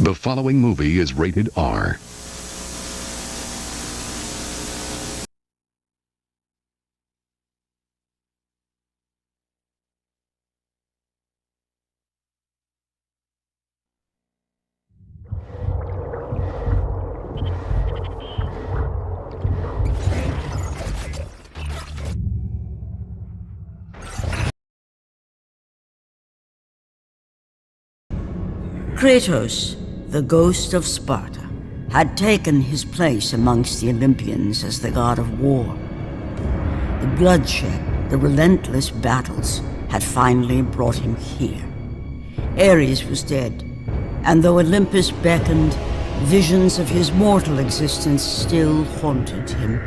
The following movie is rated R. Kratos, the ghost of Sparta, had taken his place amongst the Olympians as the god of war. The bloodshed, the relentless battles, had finally brought him here. Ares was dead, and though Olympus beckoned, visions of his mortal existence still haunted him.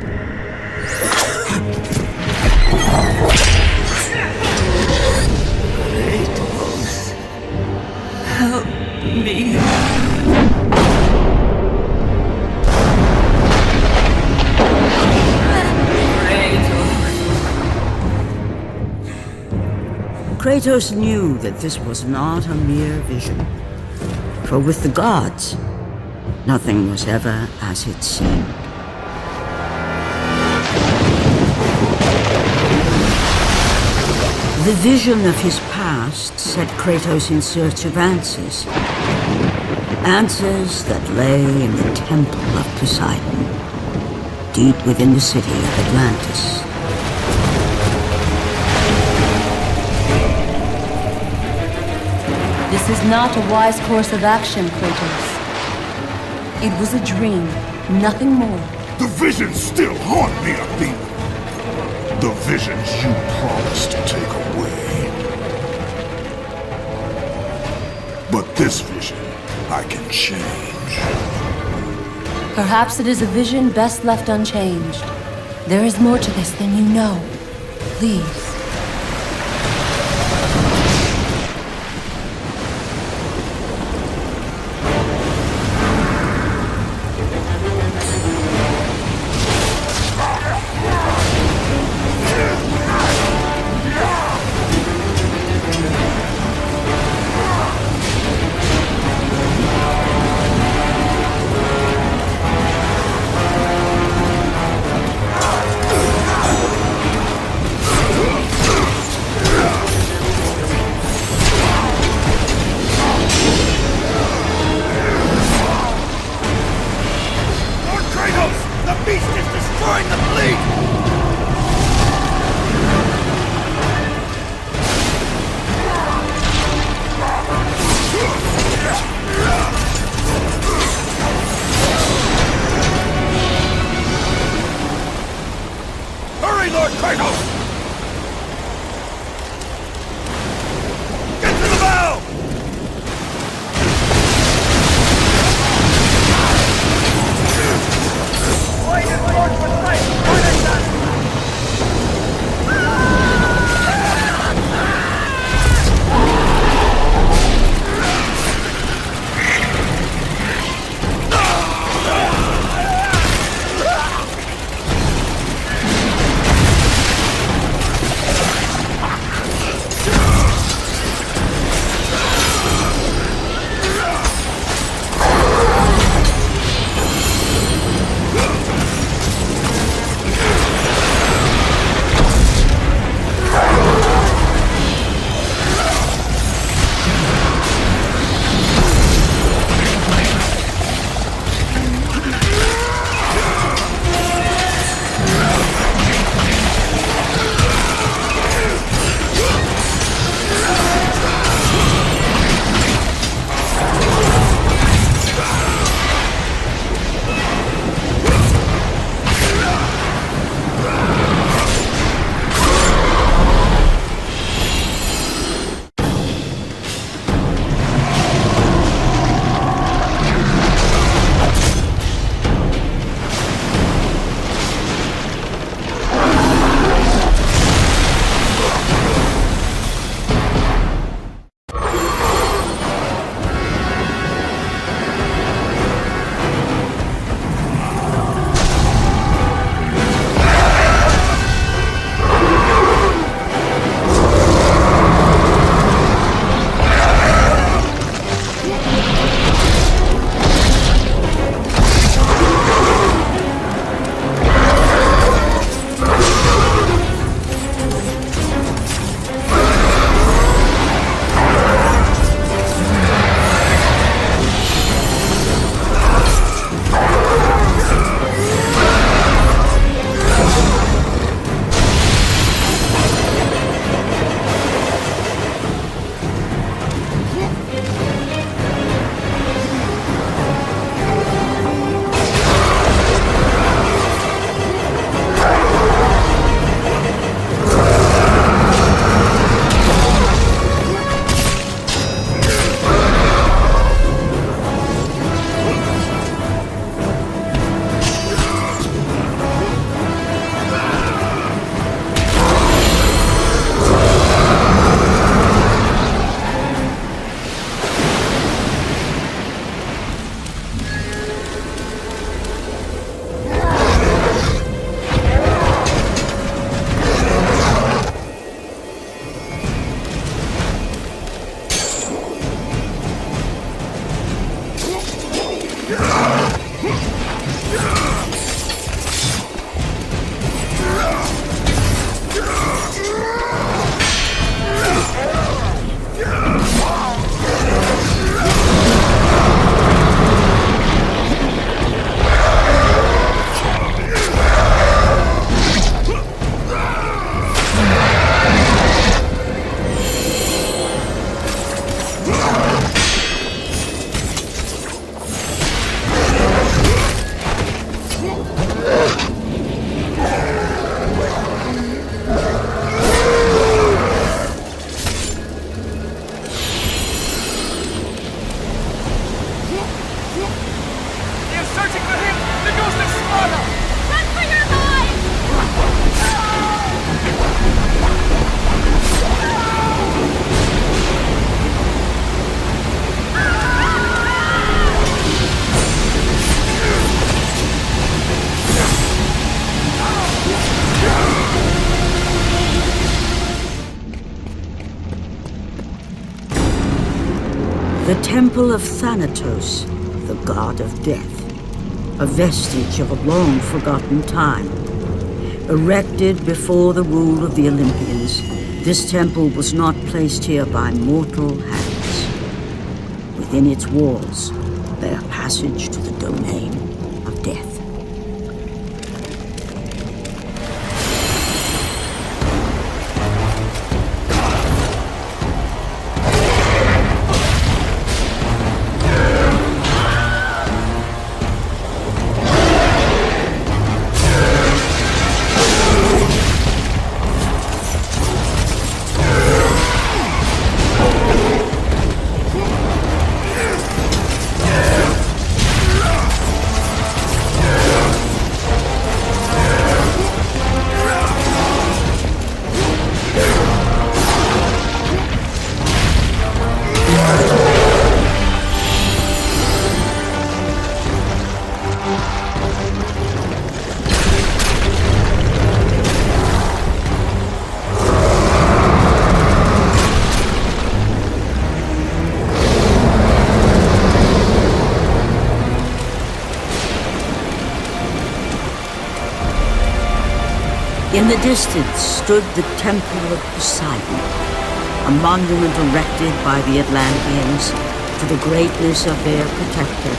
Kratos, help me. Kratos knew that this was not a mere vision, for with the gods, nothing was ever as it seemed. The vision of his past set Kratos in search of answers. Answers that lay in the temple of Poseidon, deep within the city of Atlantis. This is not a wise course of action, Kratos. It was a dream, nothing more. The visions still haunt me, Athena. The visions you promised to take away. But this vision, I can change. Perhaps it is a vision best left unchanged. There is more to this than you know. Please. The Temple of Thanatos, the god of death, a vestige of a long-forgotten time. Erected before the rule of the Olympians, this temple was not placed here by mortal hands. Within its walls lay a passage to the domain of death. In the distance stood the Temple of Poseidon, a monument erected by the Atlanteans to the greatness of their protector,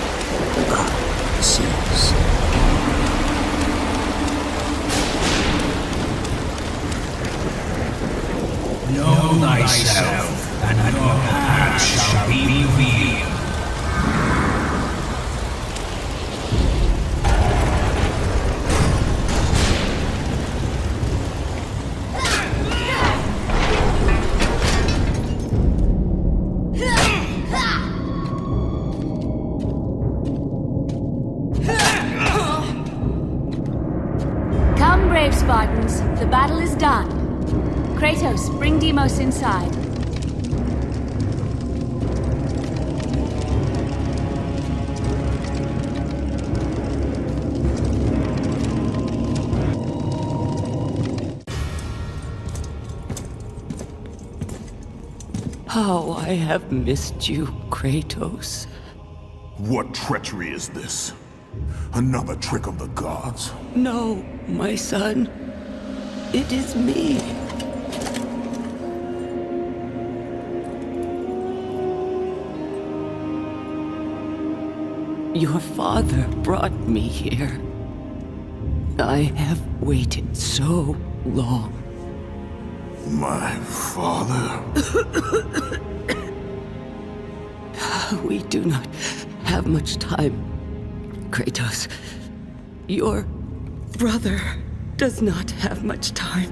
the god of the seas. Know thyself, and your path shall be revealed. Come, brave Spartans. The battle is done. Kratos, bring Deimos inside. How I have missed you, Kratos. What treachery is this? Another trick of the gods. No, my son. It is me. Your father brought me here. I have waited so long. My father? We do not have much time, Kratos. Your brother does not have much time.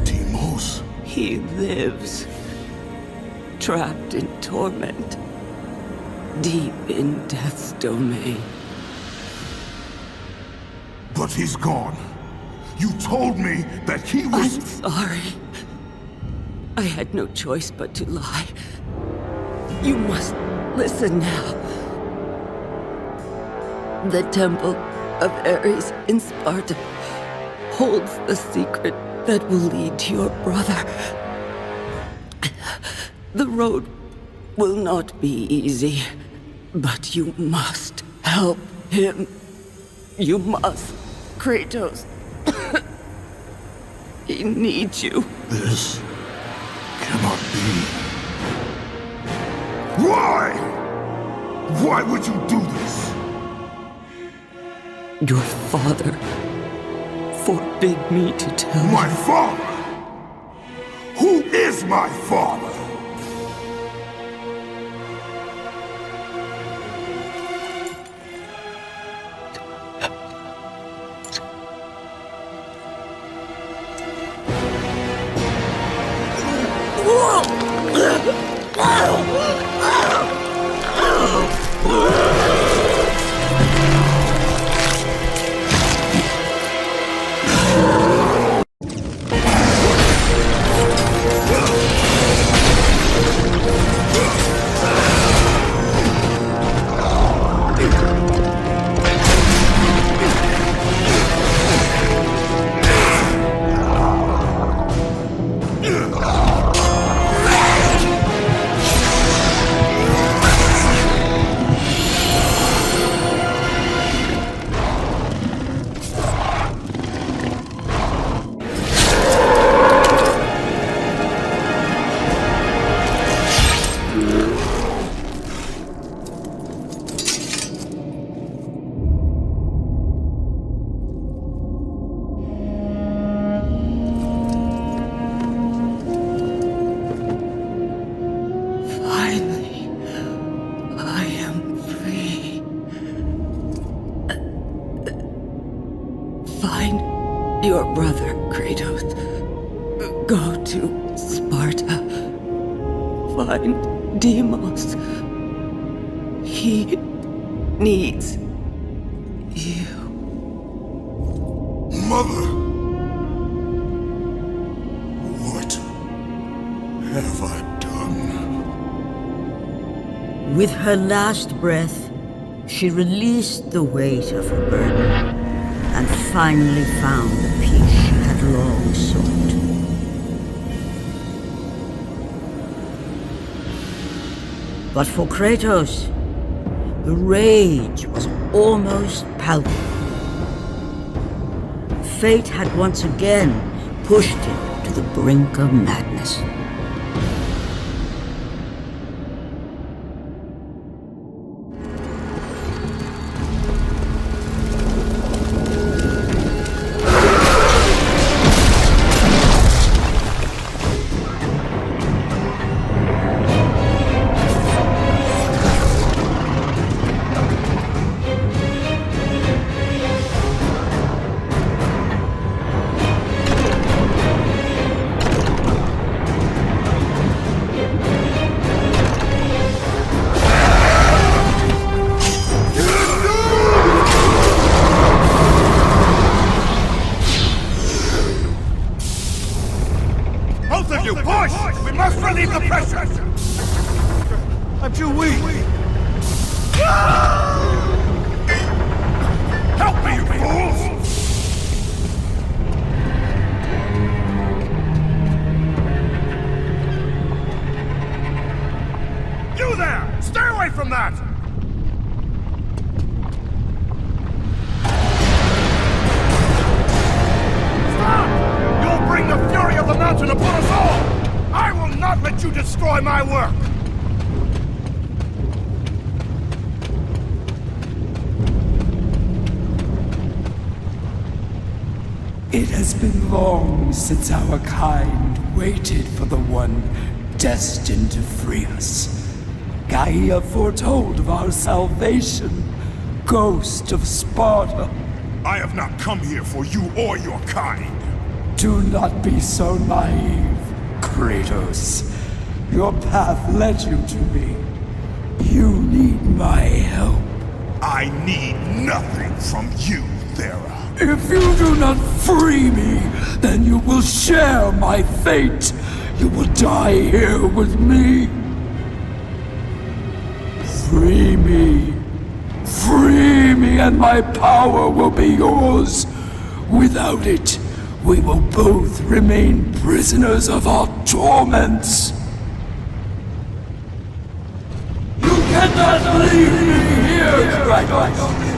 Deimos? He lives, trapped in torment, deep in death's domain. But he's gone. You told me that he was— I'm sorry. I had no choice but to lie. You must listen now. The Temple of Ares in Sparta holds the secret that will lead to your brother. The road will not be easy, but you must help him. You must, Kratos. He needs you. This cannot be. Why? Why would you do this? Your father forbid me to tell you. My father? Who is my father? Find your brother, Kratos. Go to Sparta. Find Deimos. He needs you. Mother! What have I done? With her last breath, she released the weight of her burden and finally found the peace she had long sought. But for Kratos, the rage was almost palpable. Fate had once again pushed him to the brink of madness. Both of you, push! We must relieve the pressure! I'm too weak. Help me, you fools! You there! Stay away from that! Stop! You'll bring the fury of the mountain upon us all! I will not let you destroy my work! It has been long since our kind waited for the one destined to free us. Gaia foretold of our salvation, Ghost of Sparta. I have not come here for you or your kind. Do not be so naive, Kratos. Your path led you to me. You need my help. I need nothing from you, Thera. If you do not free me, then you will share my fate. You will die here with me. Free me. Free me and my power will be yours. Without it, we will both remain prisoners of our torments. You cannot leave me here, Kratos!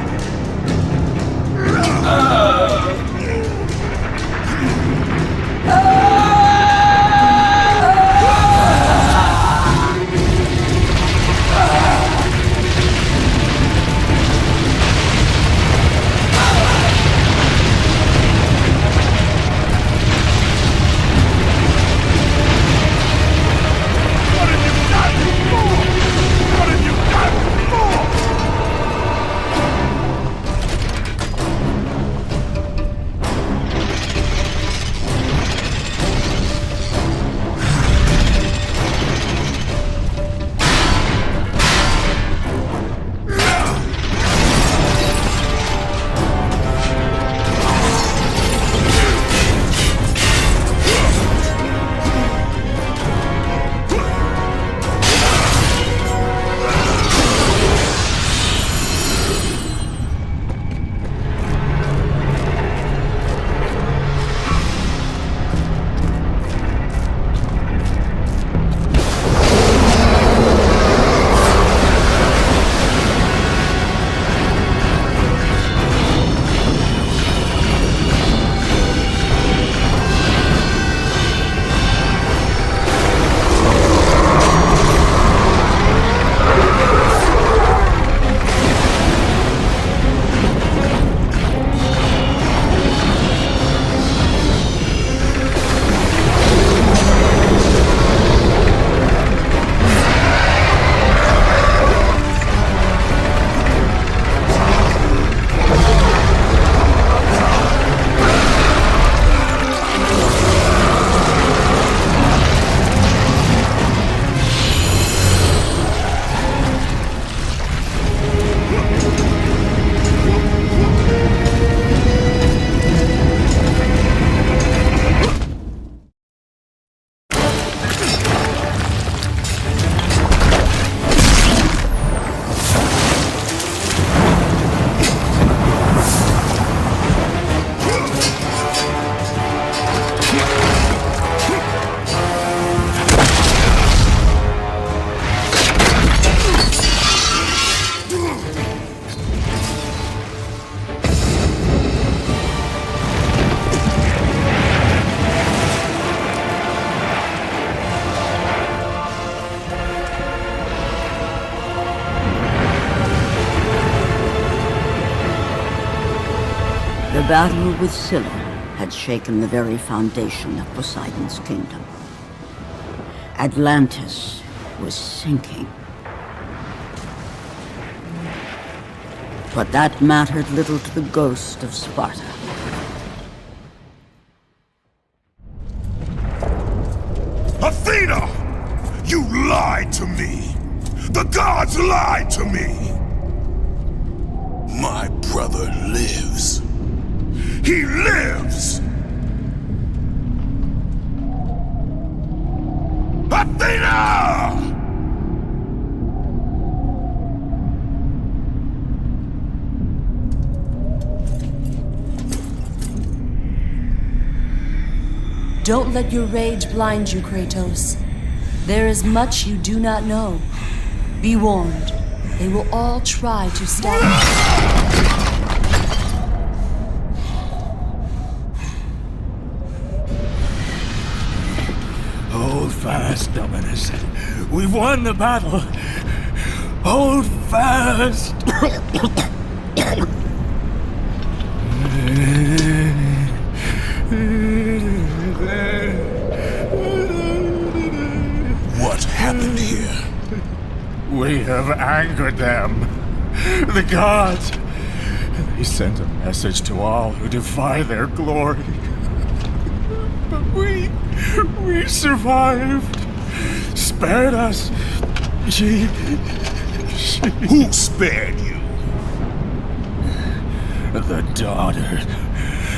The battle with Scylla had shaken the very foundation of Poseidon's kingdom. Atlantis was sinking. But that mattered little to the ghost of Sparta. Athena! You lied to me! The gods lied to me! My brother lives. He lives! Athena! Don't let your rage blind you, Kratos. There is much you do not know. Be warned. They will all try to stab you. Hold fast, Dominus. We've won the battle. Hold fast. What happened here? We have angered them. The gods. They sent a message to all who defy their glory. But we survived. Spared us. She... Who spared you? The daughter.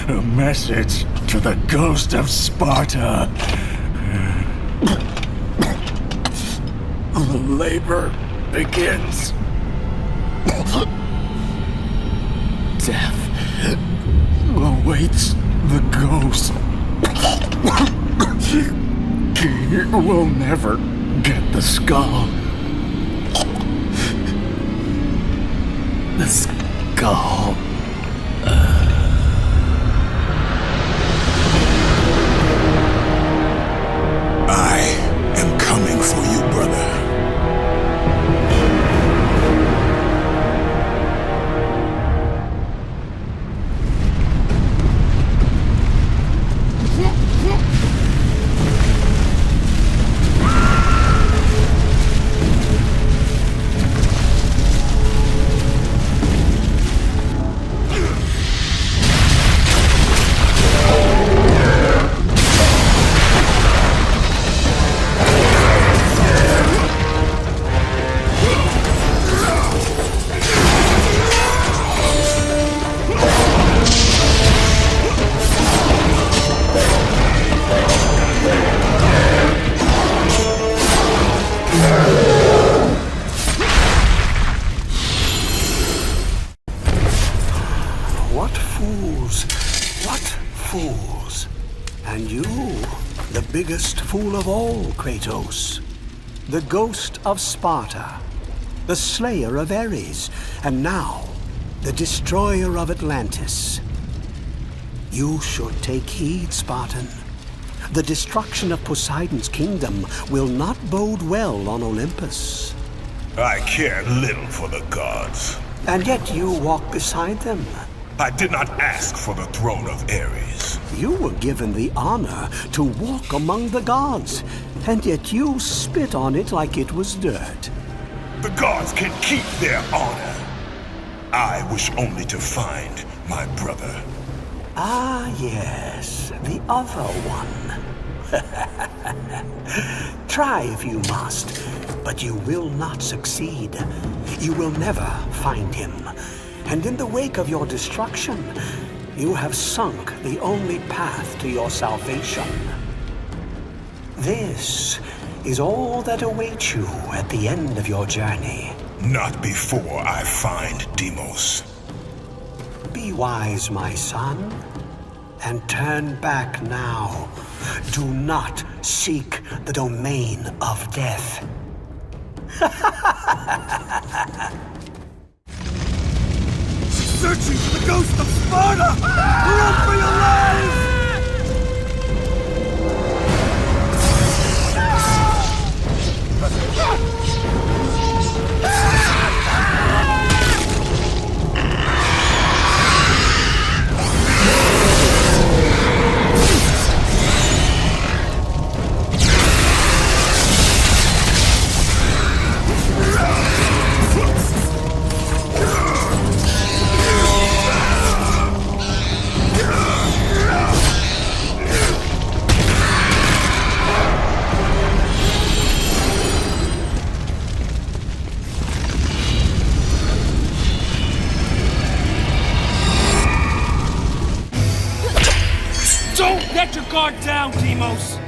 A message to the ghost of Sparta. The labor begins. Death awaits the ghost. He will never get the skull. The skull. I am coming for you, brother. Fools. And you, the biggest fool of all, Kratos. The ghost of Sparta, the slayer of Ares, and now, the destroyer of Atlantis. You should take heed, Spartan. The destruction of Poseidon's kingdom will not bode well on Olympus. I care little for the gods. And yet you walk beside them. I did not ask for the throne of Ares. You were given the honor to walk among the gods, and yet you spit on it like it was dirt. The gods can keep their honor. I wish only to find my brother. Ah, yes, the other one. Try if you must, but you will not succeed. You will never find him. And in the wake of your destruction, you have sunk the only path to your salvation. This is all that awaits you at the end of your journey. Not before I find Deimos. Be wise, my son, and turn back now. Do not seek the domain of death. Searching for the ghost of Sparta! Run for your lives! Don't let your guard down, Deimos!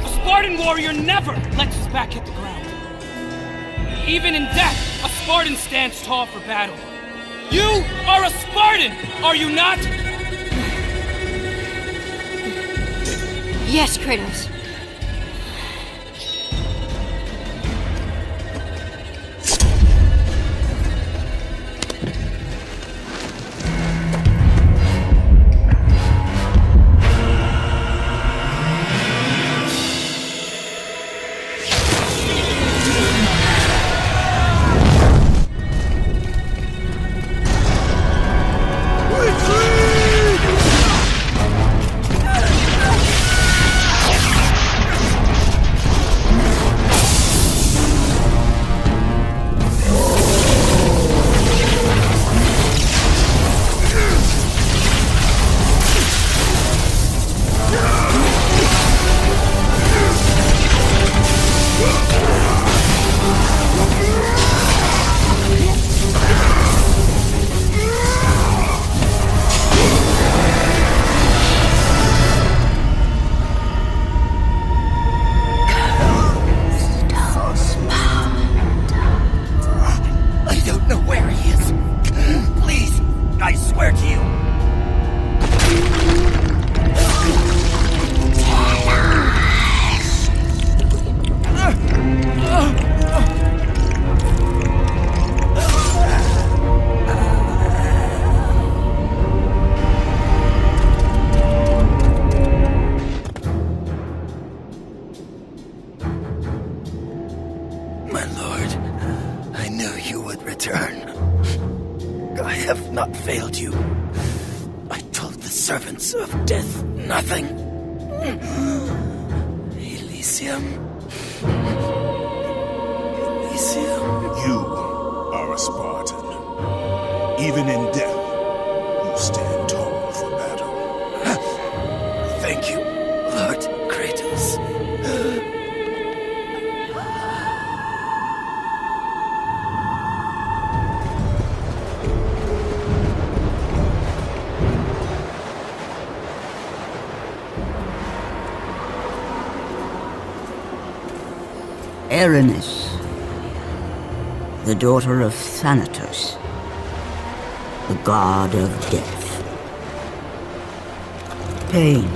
A Spartan warrior never lets his back hit the ground. Even in death, a Spartan stands tall for battle. You are a Spartan, are you not? Yes, Kratos. Lord. I knew you would return. I have not failed you. I told the servants of death nothing. Elysium. Elysium. You are a Spartan. Even in death, you stand tall for battle. Thank you, Lord Kratos. Erinis, the daughter of Thanatos, the god of death. Pain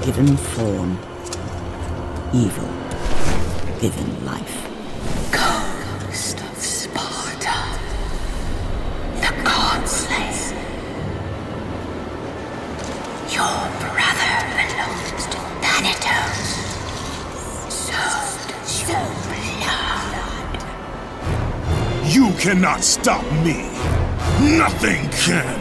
given form, evil given life. Ghost of Sparta, the god slayer. Your brother belongs to Thanatos. So does your blood. You cannot stop me. Nothing can.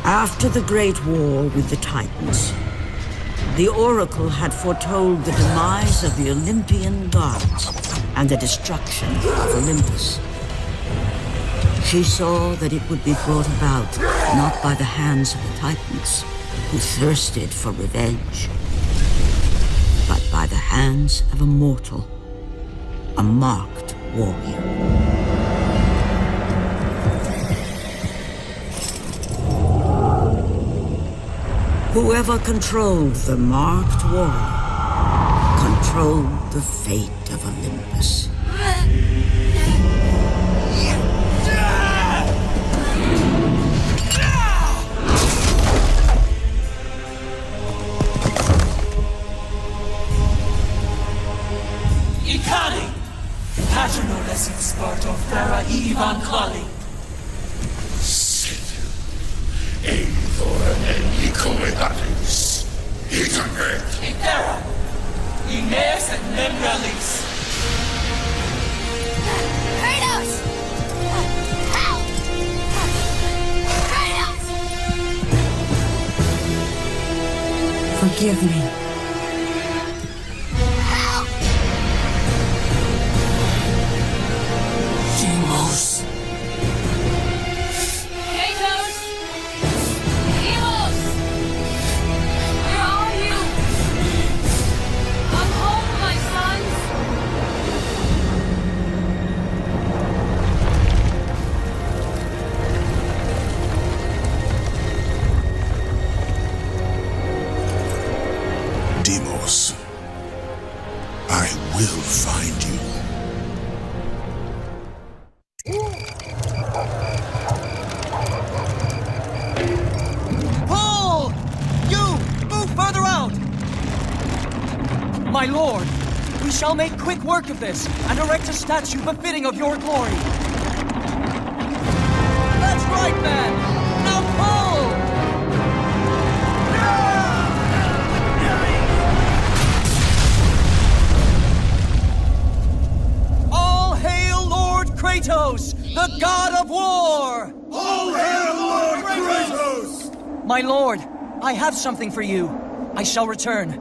After the Great War with the Titans, the Oracle had foretold the demise of the Olympian gods and the destruction of Olympus. She saw that it would be brought about not by the hands of the Titans, who thirsted for revenge, but by the hands of a mortal, a marked warrior. Whoever controlled the marked warrior controlled the fate of Olympus. Ikari! Patronoles in Sparta Thera Ivan Klali. Itera! Ines and Membralis! Kratos! Help! Kratos! Forgive me. Help! Deimos! Kratos! Deimos! Where are you? Come home, my sons! My lord, we shall make quick work of this and erect a statue befitting of your glory. That's right, man! Now pull! All hail Lord Kratos, the god of war! All hail Lord Kratos! My lord, I have something for you. I shall return.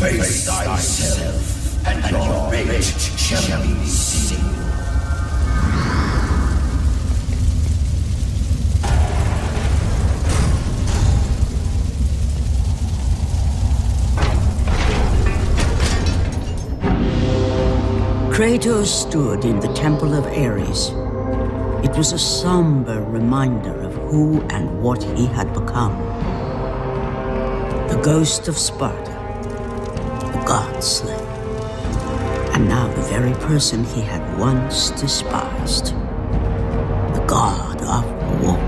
Face thyself, and your fate shall be seen. Kratos stood in the Temple of Ares. It was a somber reminder of who and what he had become. The ghost of Sparta, the god slayer, and now the very person he had once despised, the god of war.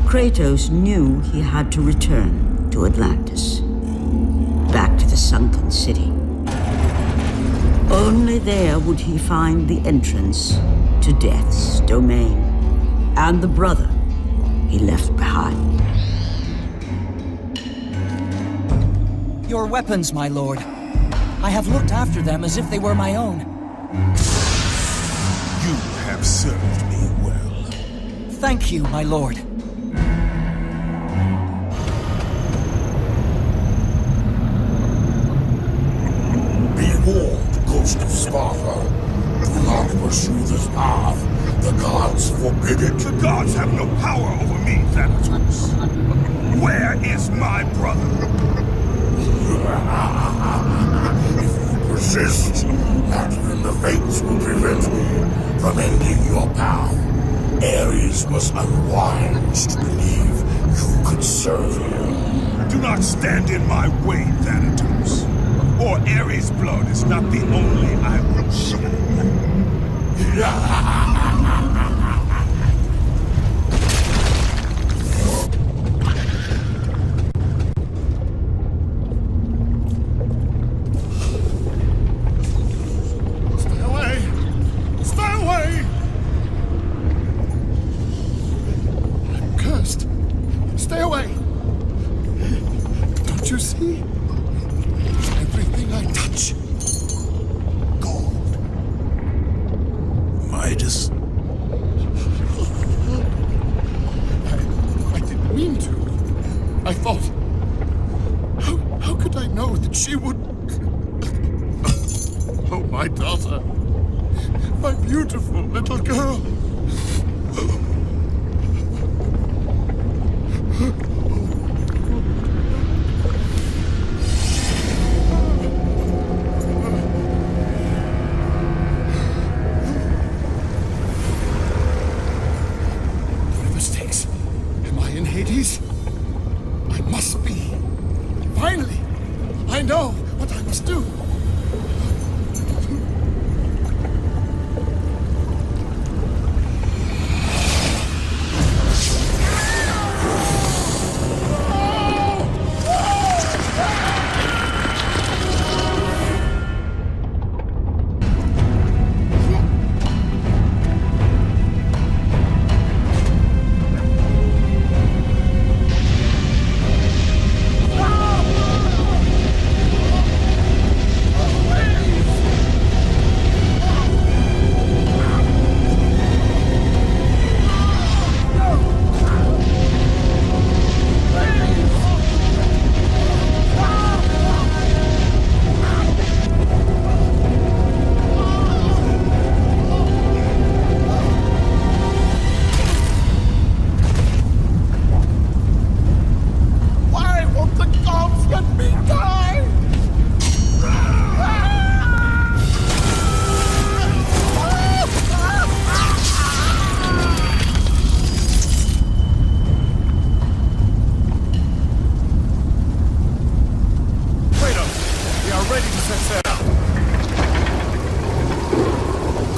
Kratos knew he had to return to Atlantis, back to the sunken city. Only there would he find the entrance to Death's domain, and the brother he left behind. Your weapons, my lord. I have looked after them as if they were my own. You have served me well. Thank you, my lord. Ghost of Sparta, do not pursue this path. The gods forbid it. The gods have no power over me, Thanatos. Where is my brother? If you persist, not even the fates will prevent me from ending your path. Ares was unwise to believe you could serve him. Do not stand in my way, Thanatos. Or Ares' blood is not the only I will shed. Stay away! Stay away! I'm cursed. Stay away! Don't you see? Everything I touch. Gold. Midas. I didn't mean to. I thought... How could I know that she would... Oh, my daughter. My beautiful little girl.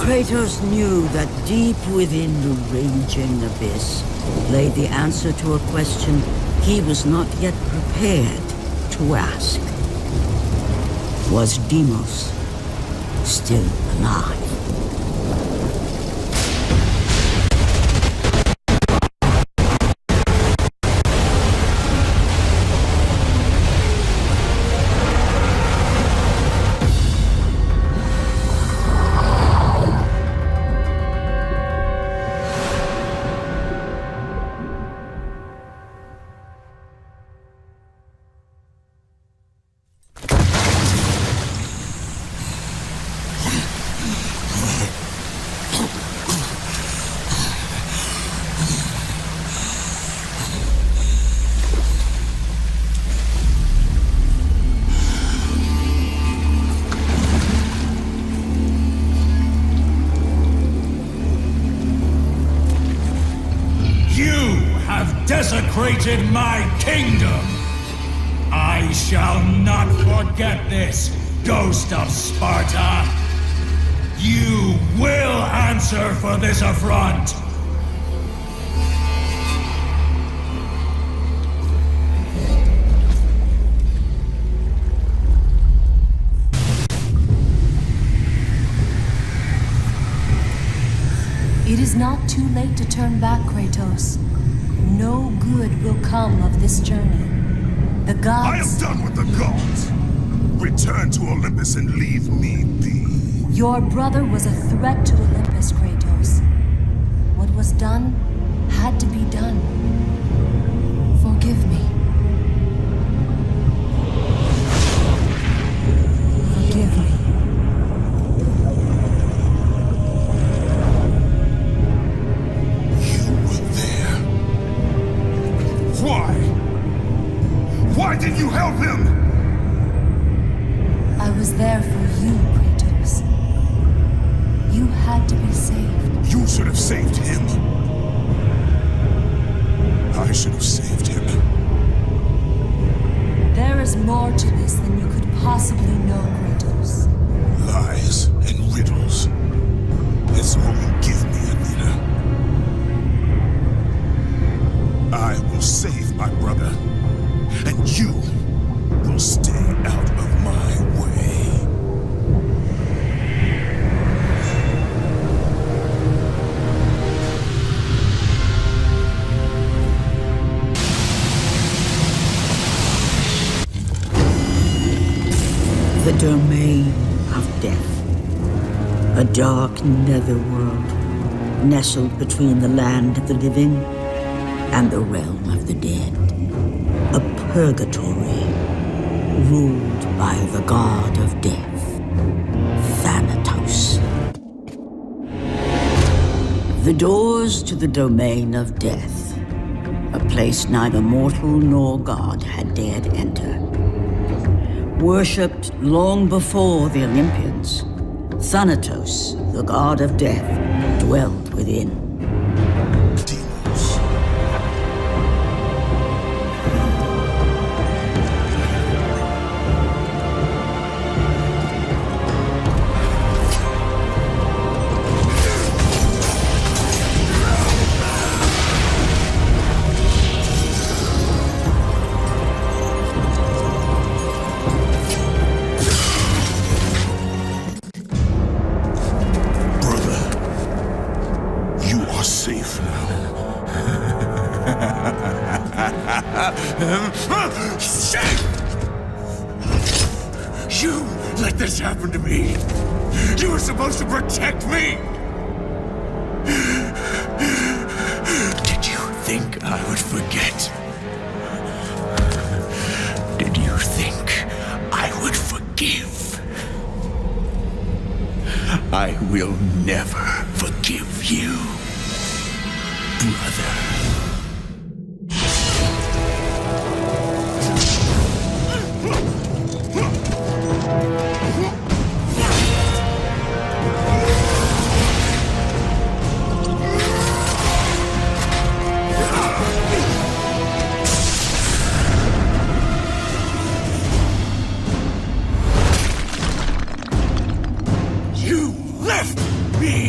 Kratos knew that deep within the raging abyss lay the answer to a question he was not yet prepared to ask. Was Deimos still alive? Desecrated my kingdom! I shall not forget this, Ghost of Sparta! You will answer for this affront! It is not too late to turn back, Kratos. No good will come of this journey. The gods... I am done with the gods! Return to Olympus and leave me be. Your brother was a threat to Olympus, Kratos. What was done had to be done. Forgive me. Forgive me. Why did you help him? I was there for you, Kratos. You had to be saved. You should have saved him. I should have saved him. There is more to this than you could possibly know, Kratos. Lies and riddles. That's all you give me, Alina. I will save my brother. And you will stay out of my way. The domain of death. A dark netherworld, nestled between the land of the living and the realm of the dead. A purgatory, ruled by the god of death, Thanatos. The doors to the domain of death, a place neither mortal nor god had dared enter. Worshipped long before the Olympians, Thanatos, the god of death, dwelled within. You let this happen to me. You were supposed to protect me. Did you think I would forget? Did you think I would forgive? I will never forgive you, brother. You left me!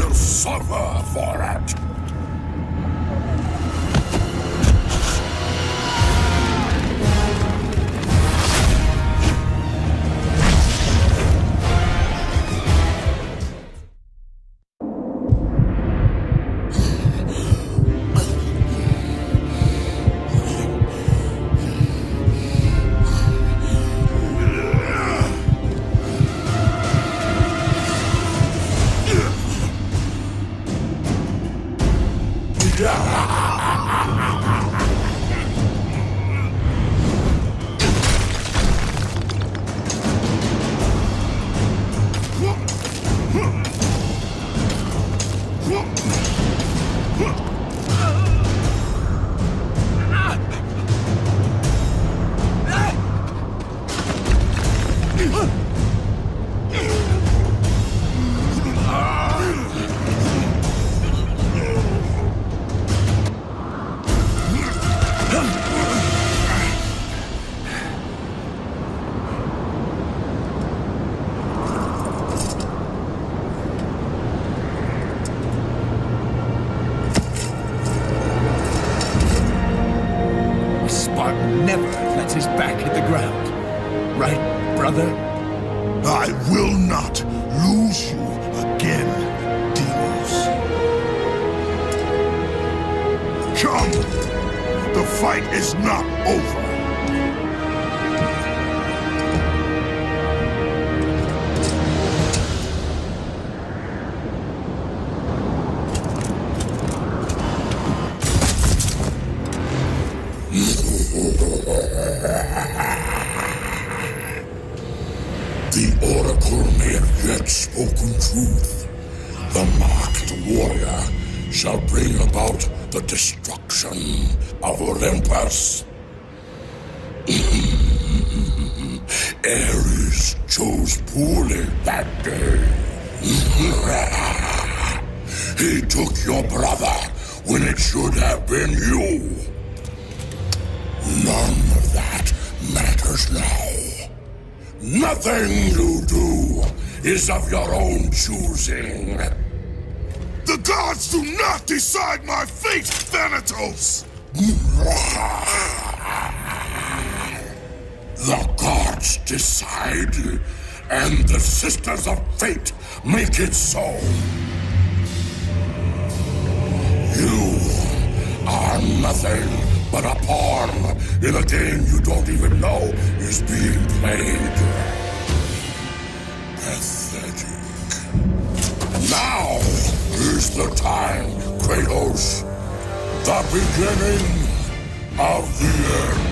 will suffer for it. Never lets his back hit the ground. Right, brother? I will not lose you again, Deimos. Come! The fight is not over. The Oracle may have yet spoken truth. The marked warrior shall bring about the destruction of Olympus. Ares chose poorly that day. He took your brother when it should have been you. None of that matters now. Nothing you do is of your own choosing. The gods do not decide my fate, Thanatos! The gods decide, and the Sisters of Fate make it so. You are nothing but a pawn in a game you don't even know is being played. Pathetic. Now is the time, Kratos. The beginning of the end.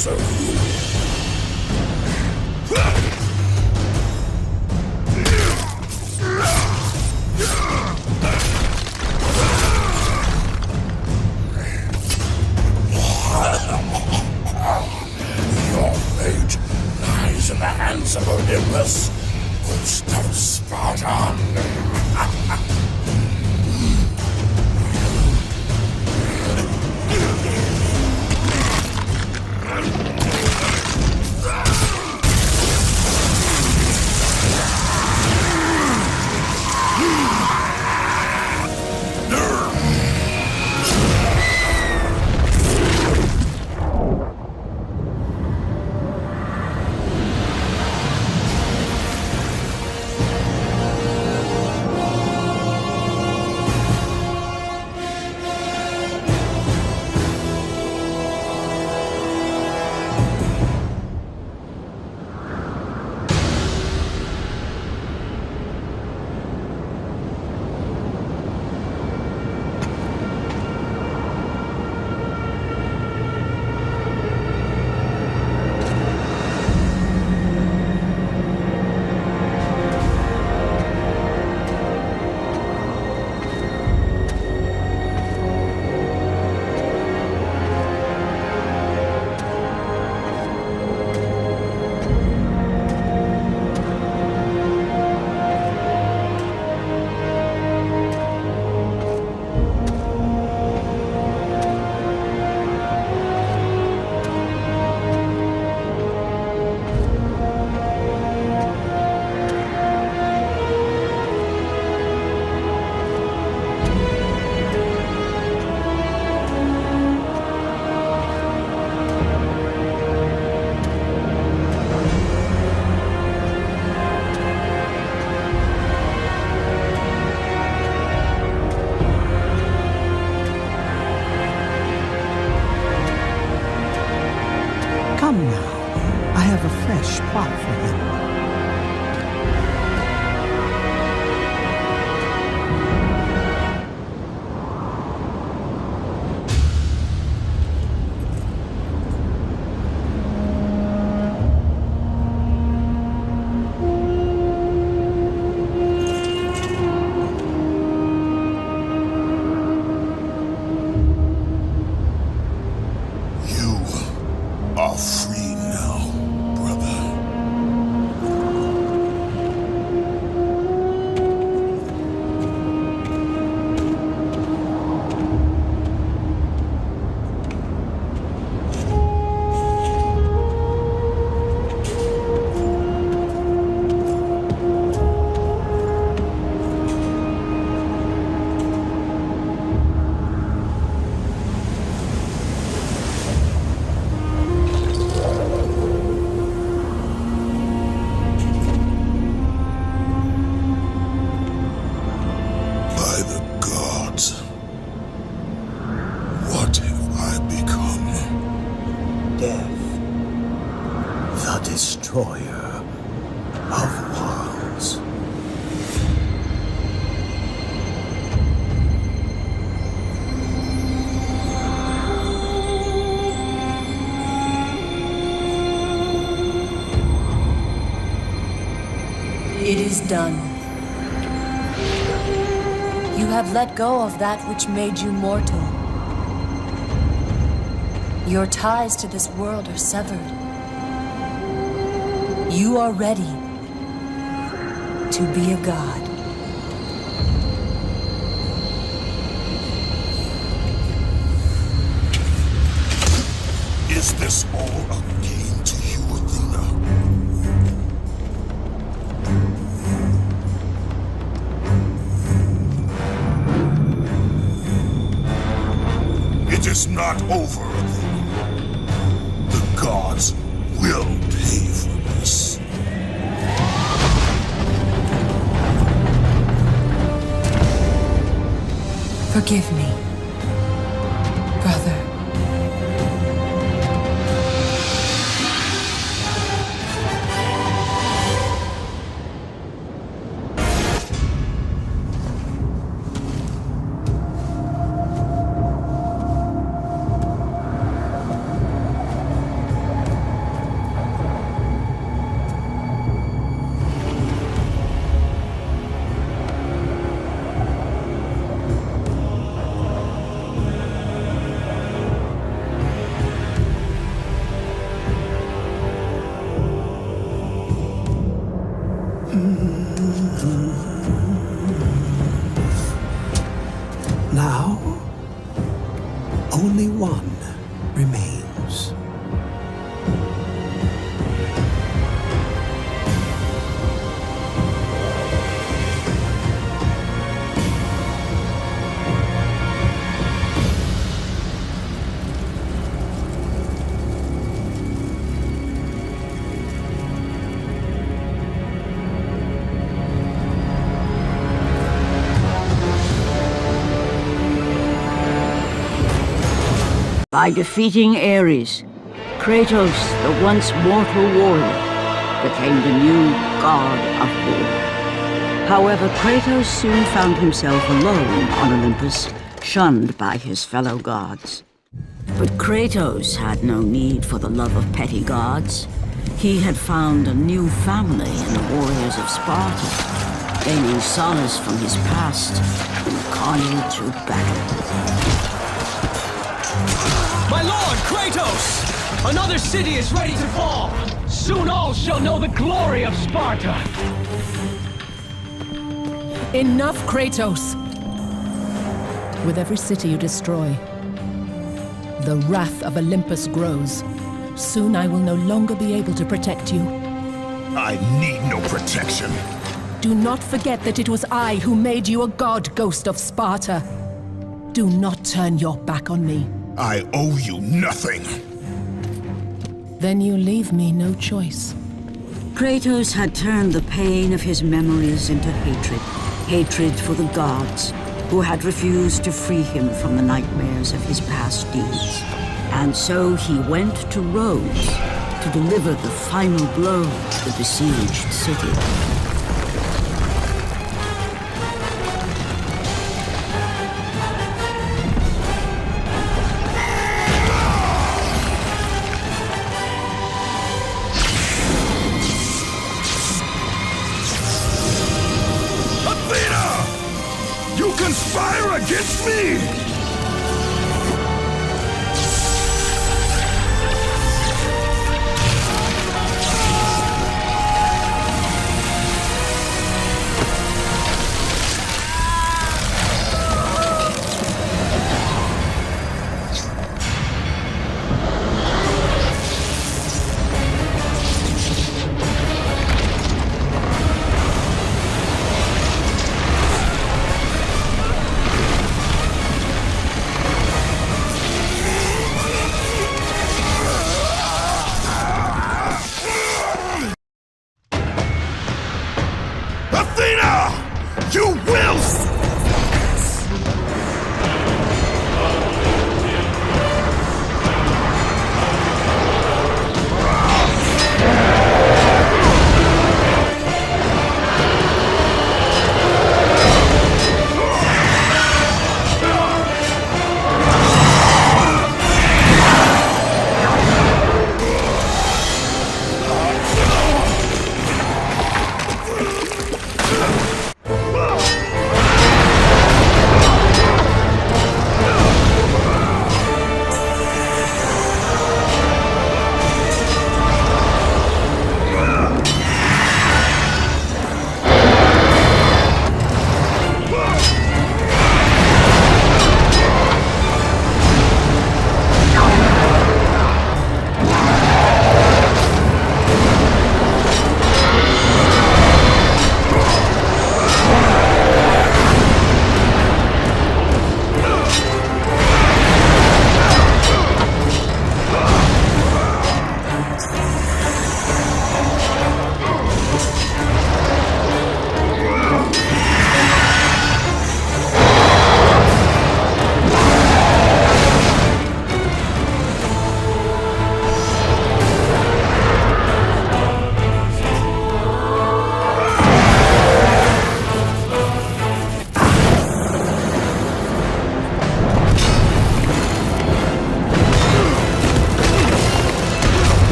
serve you. Your fate lies in the hands of Olympus, ghost of Sparta. Come now. I have a fresh plot for him. Are free now, brother. By the gods, what have I become? Death, the destroyer of worlds. It is done. You have let go of that which made you mortal. Your ties to this world are severed. You are ready to be a god. Is this all a game to you, Athena? It is not over, Athena. The gods will pay for this. Forgive me, brother. Now, only one remains. By defeating Ares, Kratos, the once mortal warrior, became the new god of war. However, Kratos soon found himself alone on Olympus, shunned by his fellow gods. But Kratos had no need for the love of petty gods. He had found a new family in the warriors of Sparta, gaining solace from his past in the carnage of battle. My lord, Kratos! Another city is ready to fall! Soon all shall know the glory of Sparta! Enough, Kratos! With every city you destroy, the wrath of Olympus grows. Soon I will no longer be able to protect you. I need no protection. Do not forget that it was I who made you a god, Ghost of Sparta. Do not turn your back on me. I owe you nothing. Then you leave me no choice. Kratos had turned the pain of his memories into hatred. Hatred for the gods, who had refused to free him from the nightmares of his past deeds. And so he went to Rhodes to deliver the final blow to the besieged city. Conspire against me!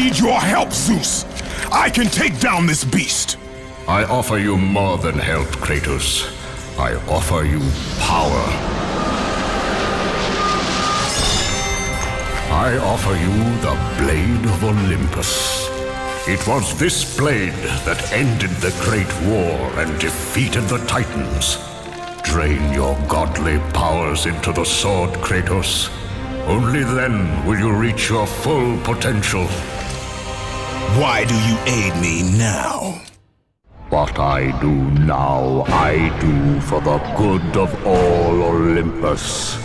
need your help, Zeus. I can take down this beast. I offer you more than help, Kratos. I offer you power. I offer you the Blade of Olympus. It was this blade that ended the Great War and defeated the Titans. Drain your godly powers into the sword, Kratos. Only then will you reach your full potential. Why do you aid me now? What I do now, I do for the good of all Olympus.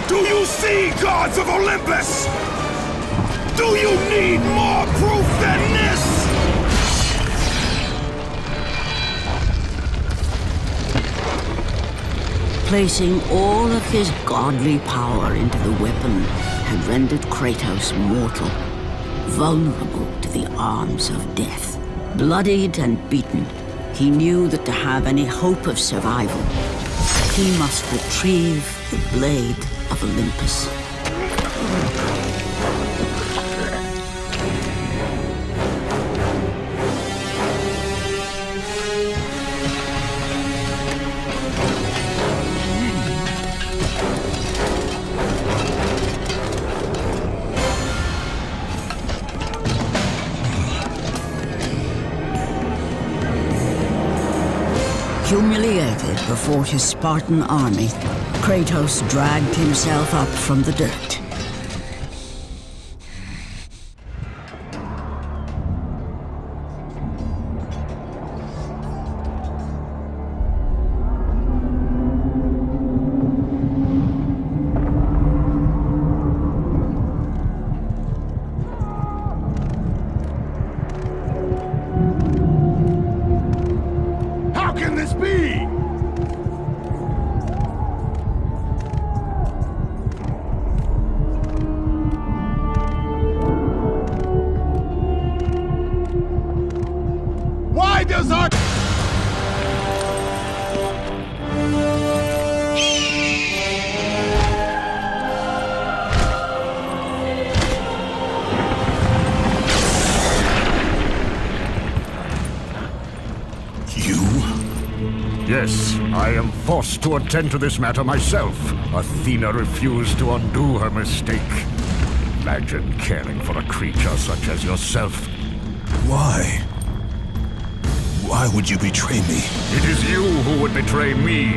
Do you see, gods of Olympus? Do you need more proof than this? Placing all of his godly power into the weapon had rendered Kratos mortal, vulnerable to the arms of death. Bloodied and beaten, he knew that to have any hope of survival, he must retrieve the Blade of Olympus. Humiliated before his Spartan army, Kratos dragged himself up from the dirt. How can this be? Why does our... Yes, I am forced to attend to this matter myself. Athena refused to undo her mistake. Imagine caring for a creature such as yourself. Why? Why would you betray me? It is you who would betray me.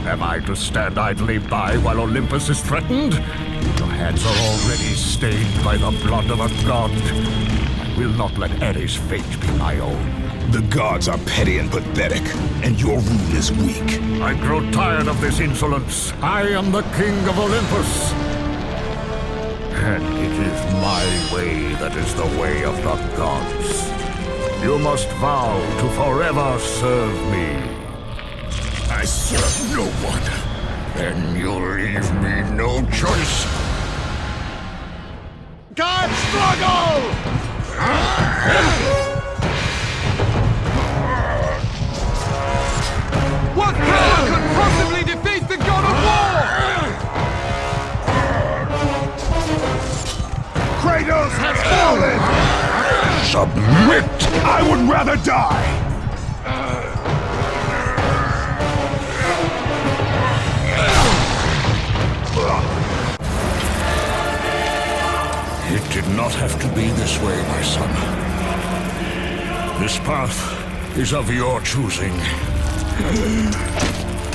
Am I to stand idly by while Olympus is threatened? Your hands are already stained by the blood of a god. I will not let Ares' fate be my own. The gods are petty and pathetic, and your rule is weak. I grow tired of this insolence. I am the king of Olympus. And it is my way that is the way of the gods. You must vow to forever serve me. I serve no one. Then you leave me no choice. God struggle! What power could possibly defeat the god of war? Kratos has fallen! Submit! I would rather die! It did not have to be this way, my son. This path is of your choosing.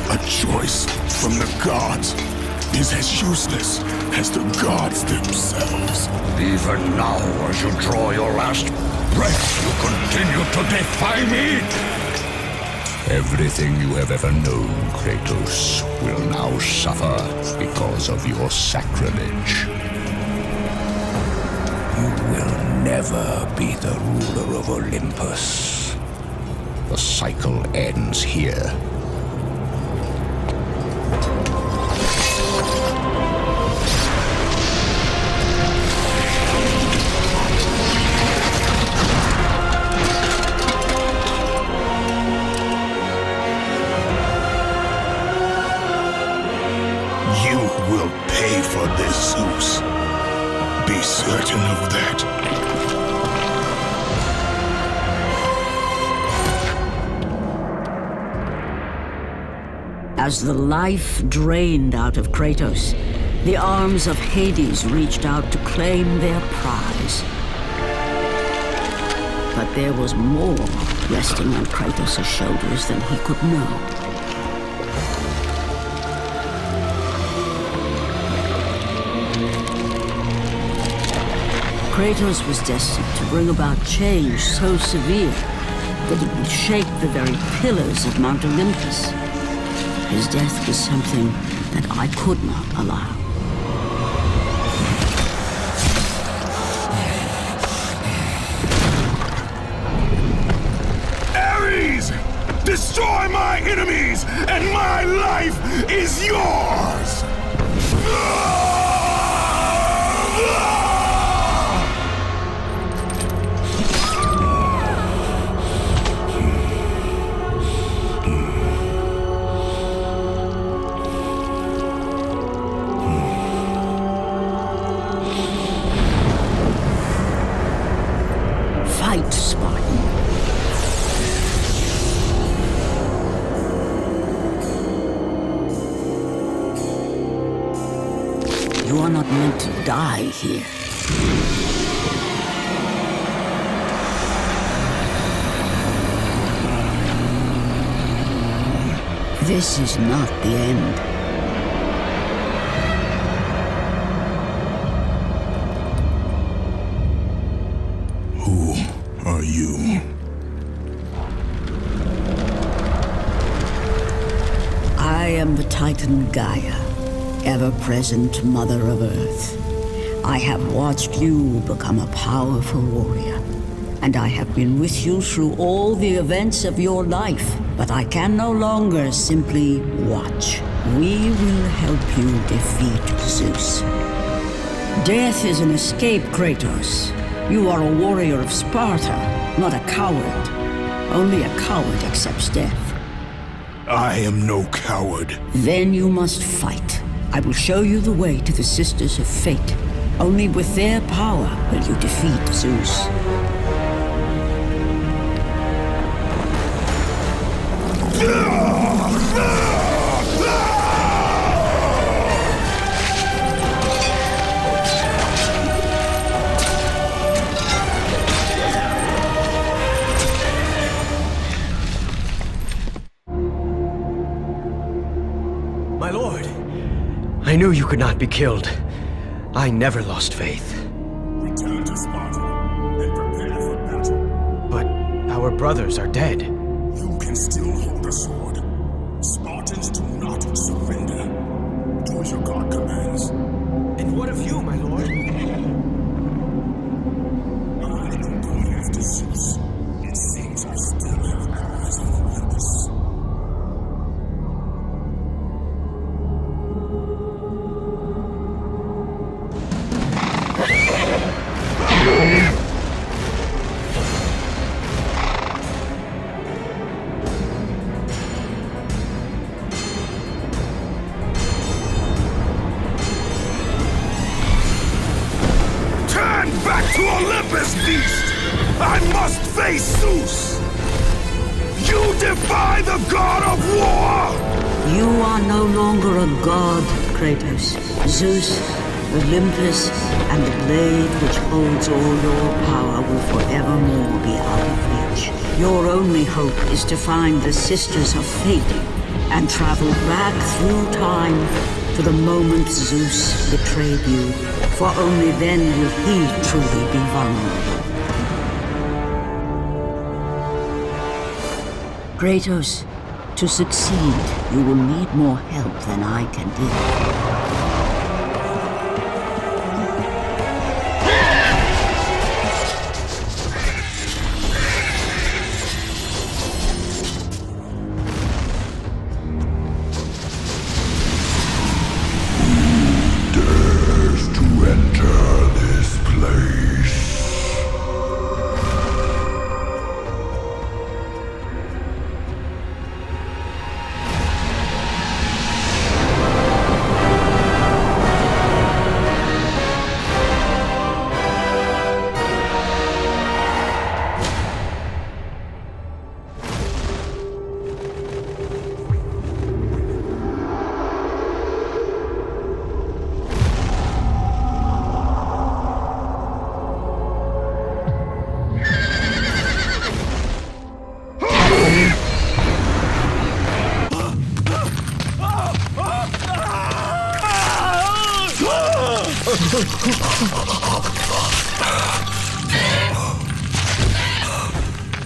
A choice from the gods is as useless as the gods themselves. Even now, as you draw your last breath, you continue to defy me? Everything you have ever known, Kratos, will now suffer because of your sacrilege. You will never be the ruler of Olympus. The cycle ends here. certain of that. As the life drained out of Kratos, the arms of Hades reached out to claim their prize. But there was more resting on Kratos' shoulders than he could know. Kratos was destined to bring about change so severe that it would shake the very pillars of Mount Olympus. His death was something that I could not allow. Ares! Destroy my enemies, and my life is yours! Fight, Spartan. You are not meant to die here. This is not the end. Who are you? I am the Titan Gaia, ever-present Mother of Earth. I have watched you become a powerful warrior, and I have been with you through all the events of your life, but I can no longer simply watch. We will help you defeat Zeus. Death is an escape, Kratos. You are a warrior of Sparta, not a coward. Only a coward accepts death. I am no coward. Then you must fight. I will show you the way to the Sisters of Fate. Only with their power will you defeat Zeus. My lord, I knew you could not be killed. I never lost faith. Return to Sparta and prepare for battle. But our brothers are dead. You can still hold a sword. Spartans do not surrender. Do as your god commands. And what of you, my lord? I am going after Zeus. It seems I still have allies on Olympus. Turn back to Olympus, beast! I must face Zeus! You defy the god of war! You are no longer a god, Kratos. Zeus, Olympus, and the blade which holds all your power will forevermore be out of reach. Your only hope is to find the Sisters of Fate and travel back through time to the moment Zeus betrayed you, for only then will he truly be vulnerable. Kratos, to succeed, you will need more help than I can give.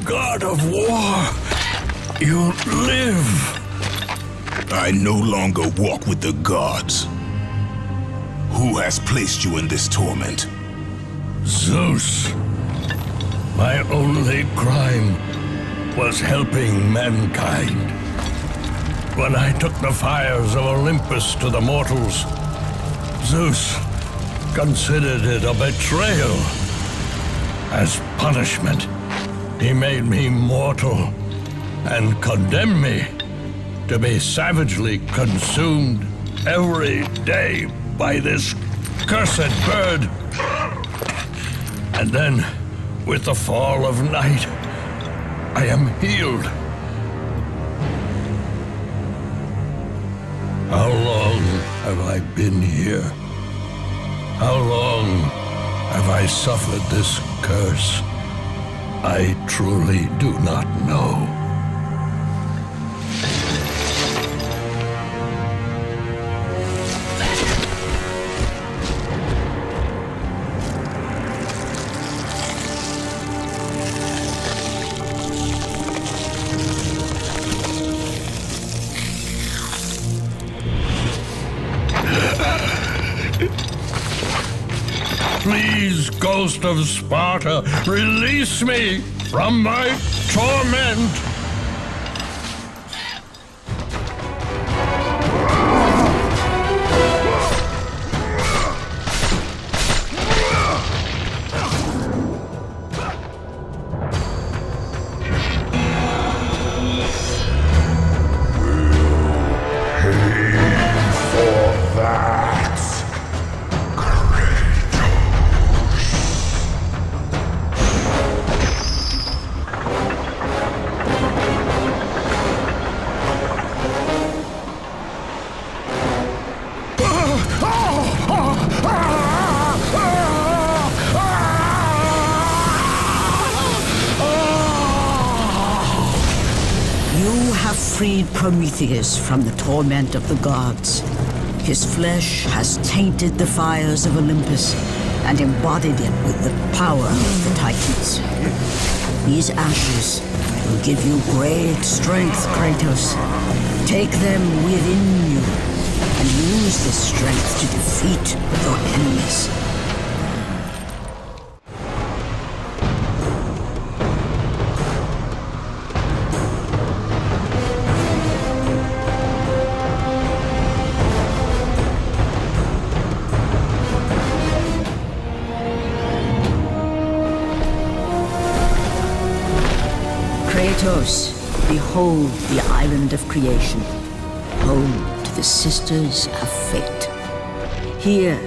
God of War, you live. I no longer walk with the gods. Who has placed you in this torment? Zeus. My only crime was helping mankind. When I took the fires of Olympus to the mortals, Zeus considered it a betrayal. As punishment, he made me mortal and condemned me to be savagely consumed every day by this cursed bird. And then, with the fall of night, I am healed. How long have I been here? How long have I suffered this curse? I truly do not know. Please, Ghost of Sparta, release me from my torment! Freed Prometheus from the torment of the gods. His flesh has tainted the fires of Olympus and embodied it with the power of the Titans. These ashes will give you great strength, Kratos. Take them within you and use this strength to defeat your enemies. Kratos, behold the island of creation, home to the Sisters of Fate. Here,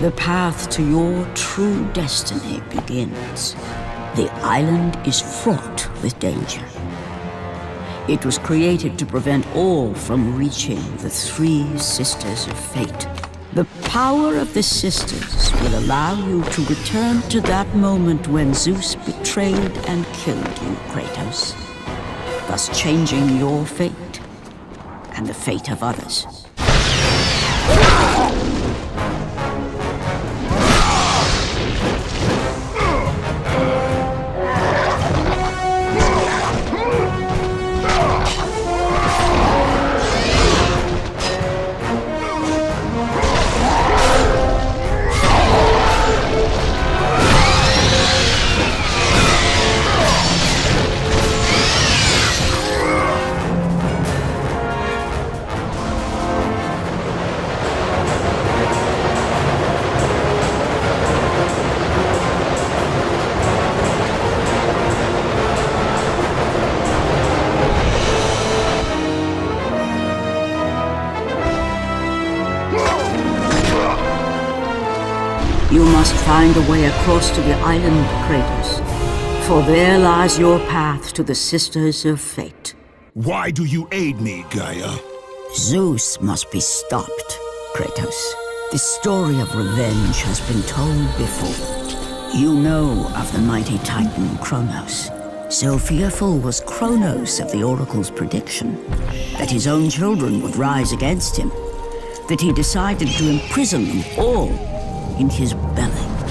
the path to your true destiny begins. The island is fraught with danger. It was created to prevent all from reaching the three Sisters of Fate. The power of the Sisters will allow you to return to that moment when Zeus betrayed and killed you, Kratos, thus changing your fate and the fate of others. You must find a way across to the island, Kratos, for there lies your path to the Sisters of Fate. Why do you aid me, Gaia? Zeus must be stopped, Kratos. The story of revenge has been told before. You know of the mighty Titan Kronos. So fearful was Kronos of the Oracle's prediction that his own children would rise against him, that he decided to imprison them all in his belly.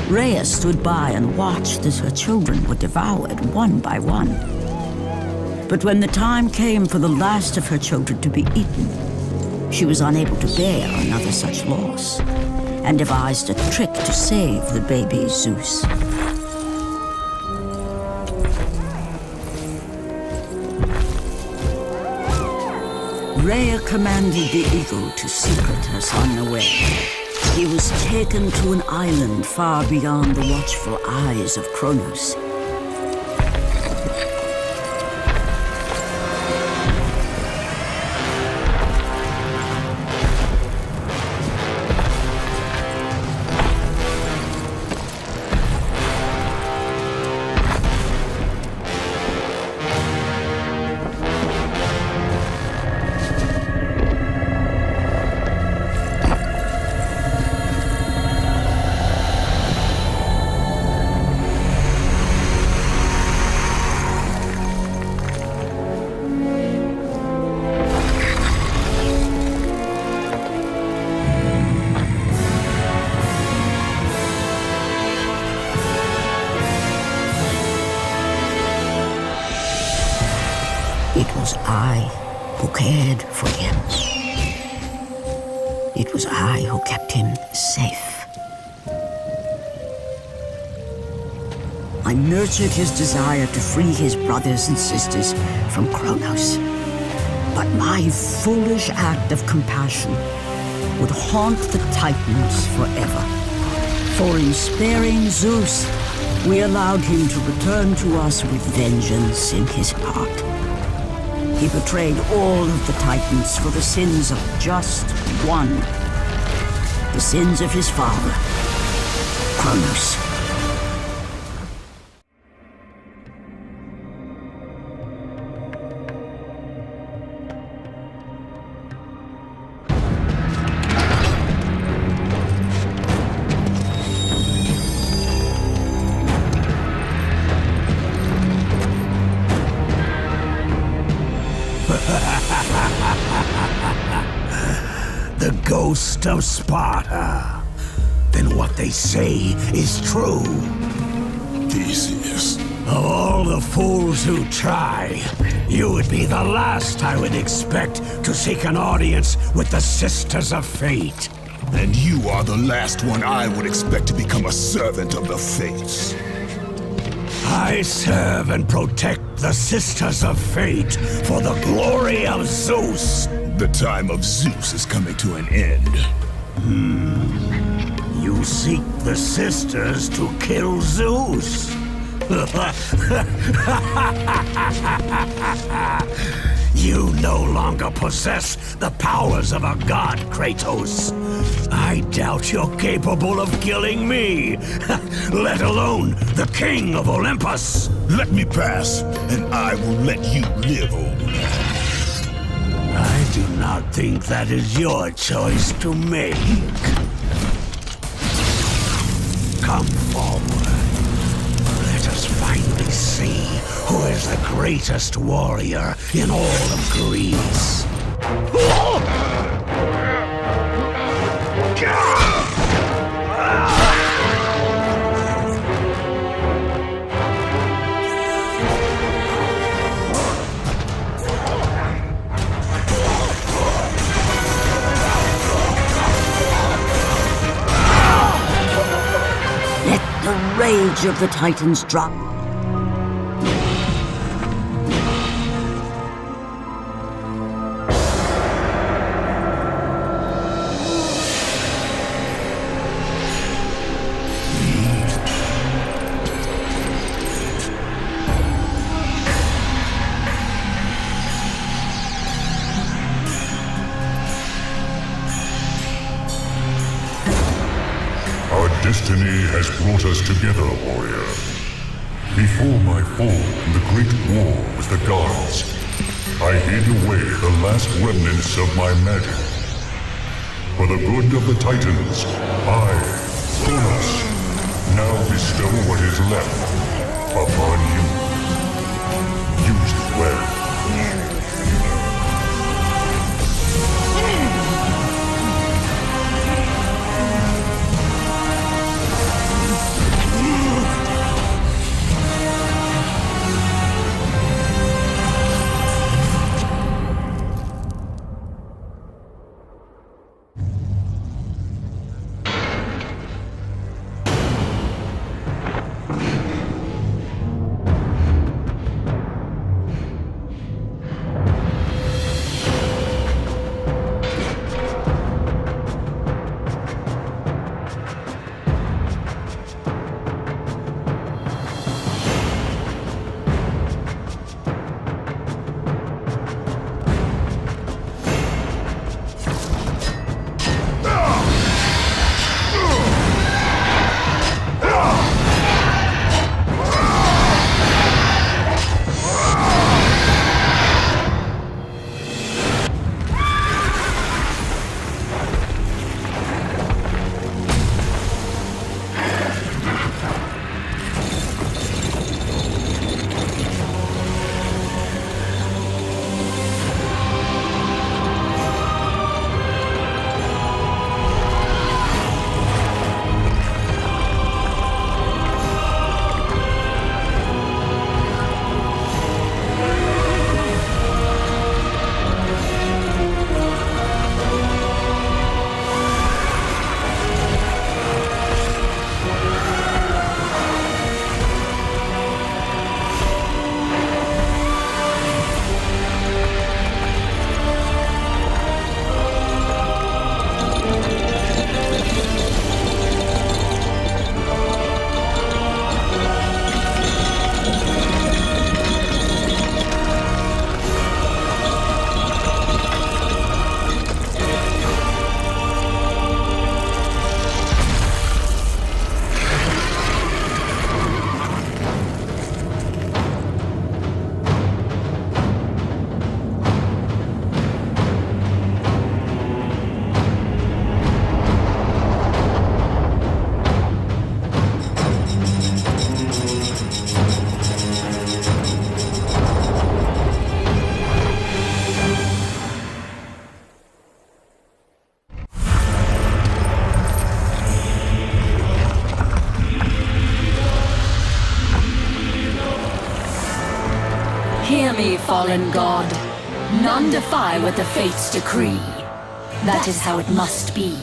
Rhea stood by and watched as her children were devoured one by one. But when the time came for the last of her children to be eaten, she was unable to bear another such loss, and devised a trick to save the baby Zeus. Rhea commanded the eagle to secret her son away. He was taken to an island far beyond the watchful eyes of Kronos. It was I who cared for him. It was I who kept him safe. I nurtured his desire to free his brothers and sisters from Kronos. But my foolish act of compassion would haunt the Titans forever. For in sparing Zeus, we allowed him to return to us with vengeance in his heart. He betrayed all of the Titans for the sins of just one. The sins of his father, Kronos. The ghost of Sparta. Then what they say is true. Theseus. Of all the fools who try, you would be the last I would expect to seek an audience with the Sisters of Fate. And you are the last one I would expect to become a servant of the Fates. I serve and protect the Sisters of Fate for the glory of Zeus. The time of Zeus is coming to an end. You seek the Sisters to kill Zeus? You no longer possess the powers of a god, Kratos. I doubt you're capable of killing me, let alone the king of Olympus. Let me pass, and I will let you live, old man. I do not think that is your choice to make. Come forward. Let us finally see who is the greatest warrior in all of Greece. The rage of the Titans drop. Destiny has brought us together, warrior. Before my fall in the great war with the gods, I hid away the last remnants of my magic. For the good of the Titans, I, Kronos, now bestow what is left upon you. Use it well. fallen god. None defy what the fates decree. That is how it must be.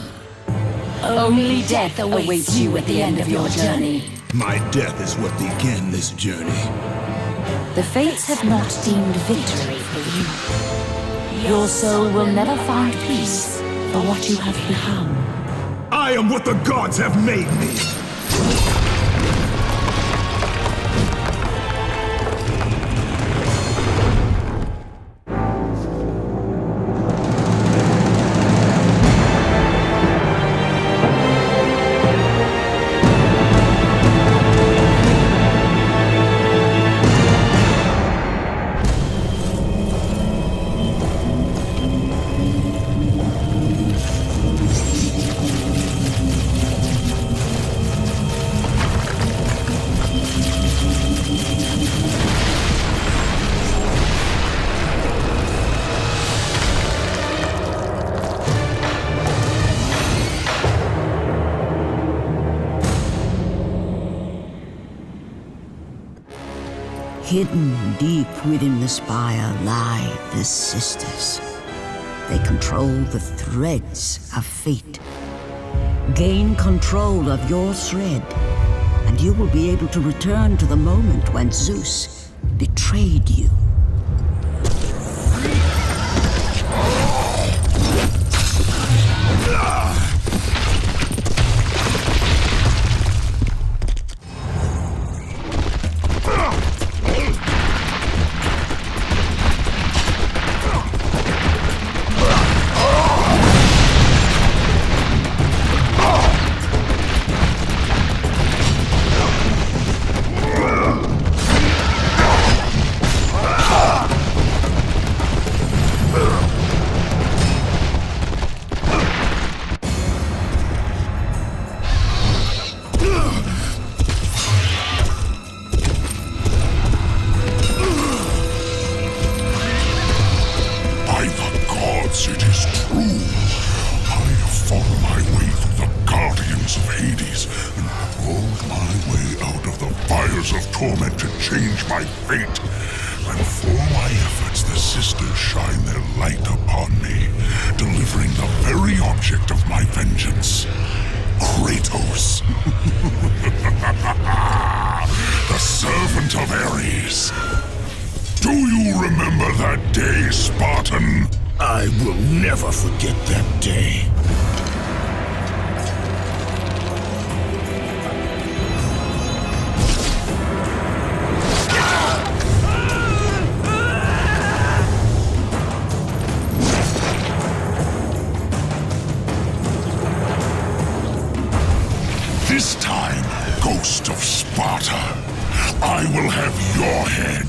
Only death awaits you at the end of your journey. My death is what began this journey. The fates have not deemed victory for you. Your soul will never find peace for what you have become. I am what the gods have made me! Hidden deep within the spire lie the sisters. They control the threads of fate. Gain control of your thread, and you will be able to return to the moment when Zeus betrayed you. Kratos. The servant of Ares. Do you remember that day, Spartan? I will never forget that day. This time, Ghost of Sparta, I will have your head.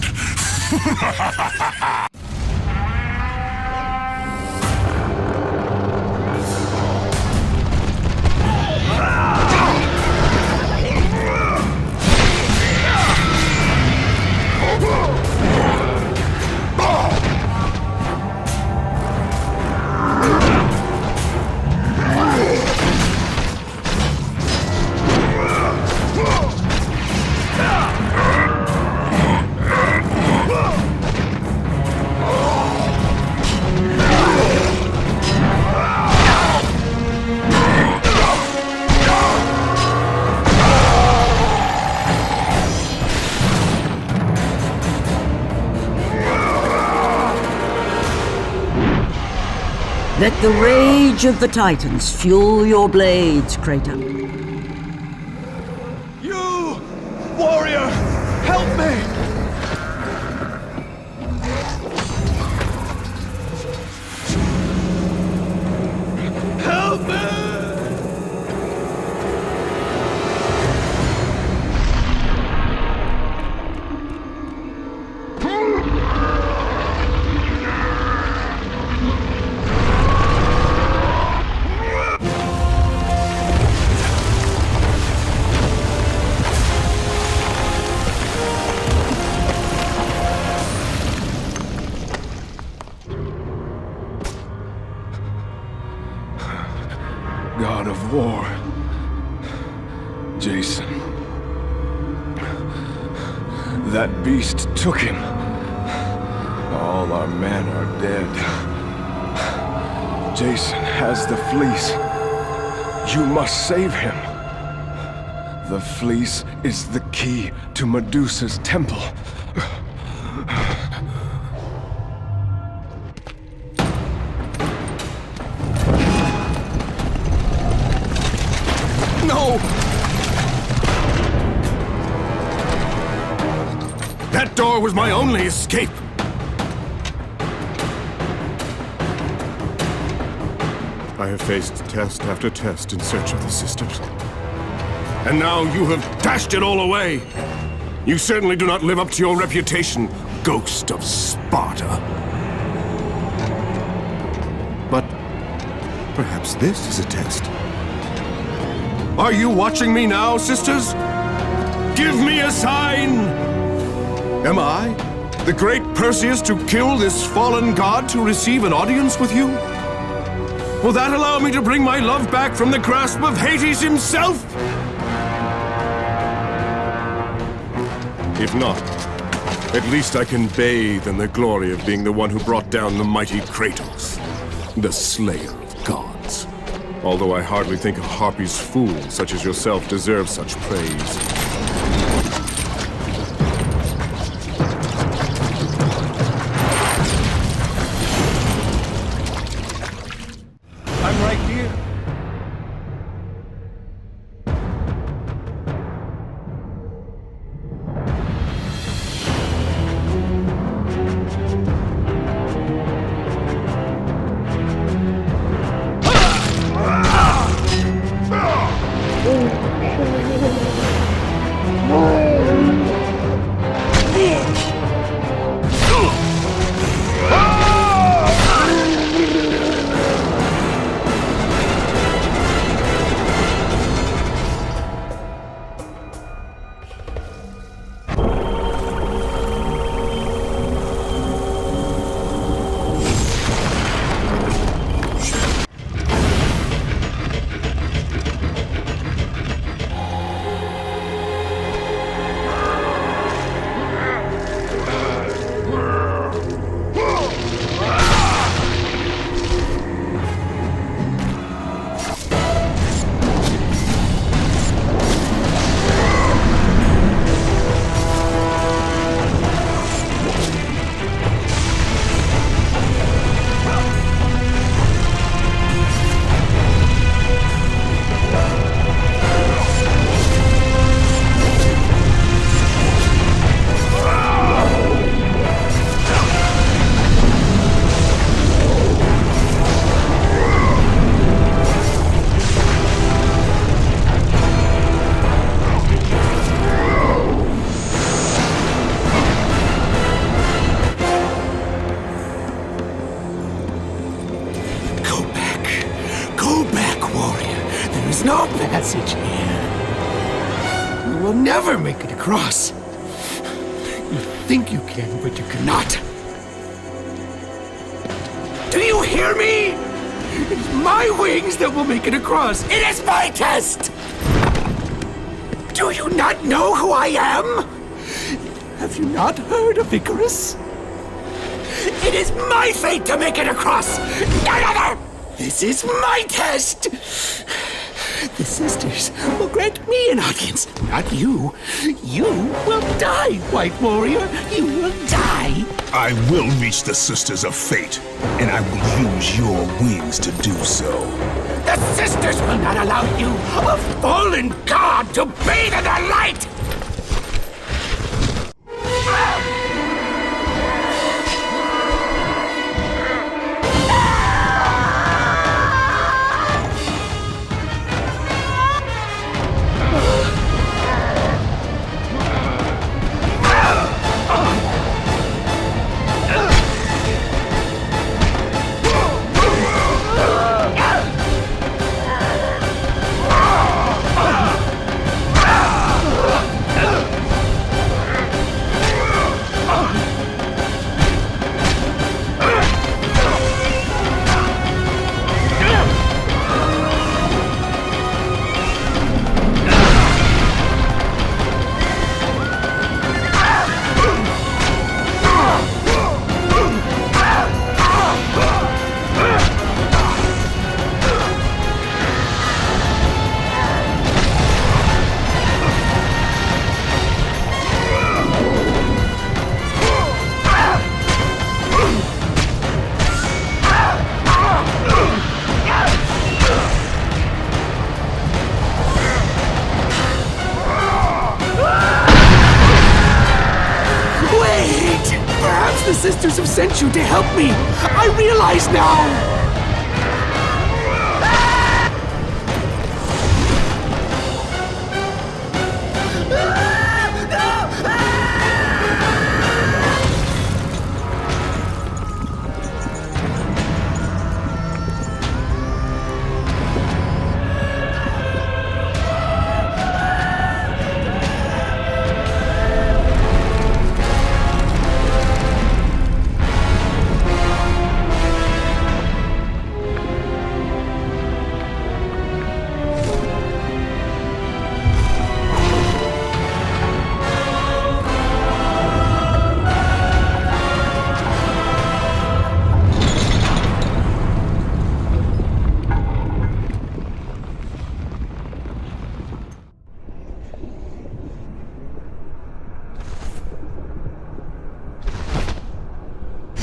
Let the rage of the Titans fuel your blades, Kratos. You, warrior, help me! Help me! God of War, Jason. That beast took him. All our men are dead. Jason has the fleece. You must save him. The fleece is the key to Medusa's temple. No! That door was my only escape. I have faced test after test in search of the sisters. And now you have dashed it all away. You certainly do not live up to your reputation, Ghost of Sparta. But perhaps this is a test. Are you watching me now, sisters? Give me a sign! Am I, the great Perseus, to kill this fallen god to receive an audience with you? Will that allow me to bring my love back from the grasp of Hades himself? If not, at least I can bathe in the glory of being the one who brought down the mighty Kratos, the slayer of gods. Although I hardly think a Harpy's fool such as yourself deserves such praise. I'm right here. no passage here. You will never make it across. You think you can, but you cannot. Do you hear me? It's my wings that will make it across. It is my test! Do you not know who I am? Have you not heard of Icarus? It is my fate to make it across! None other! This is my test! The sisters will grant me an audience, not you. You will die, White Warrior. You will die. I will reach the Sisters of Fate, and I will use your wings to do so. The sisters will not allow you, a fallen god, to bathe in their light! sent you to help me! I realize now!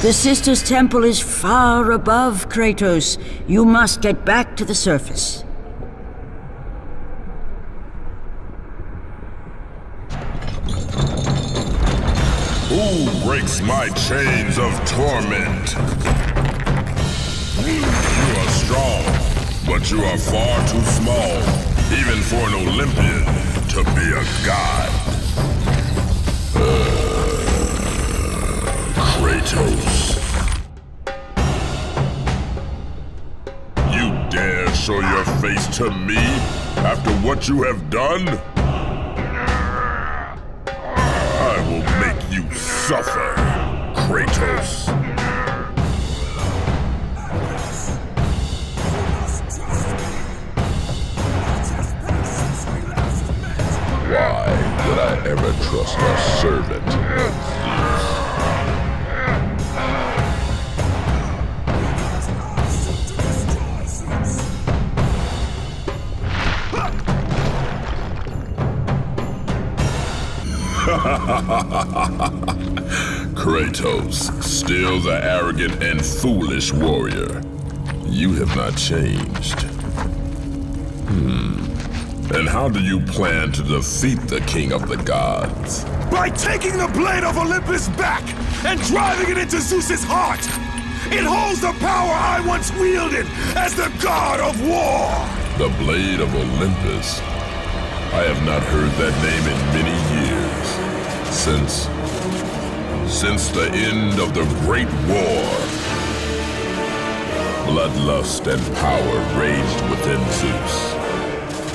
The Sisters' Temple is far above Kratos. You must get back to the surface. Who breaks my chains of torment? You are strong, but you are far too small, even for an Olympian to be a god. Kratos. You dare show your face to me after what you have done? I will make you suffer, Kratos. Why would I ever trust a servant of Zeus? Kratos, still the arrogant and foolish warrior. You have not changed. And how do you plan to defeat the King of the Gods? By taking the blade of Olympus back and driving it into Zeus's heart! It holds the power I once wielded as the god of war! The blade of Olympus? I have not heard that name in many years. Since the end of the Great War. Bloodlust and power raged within Zeus.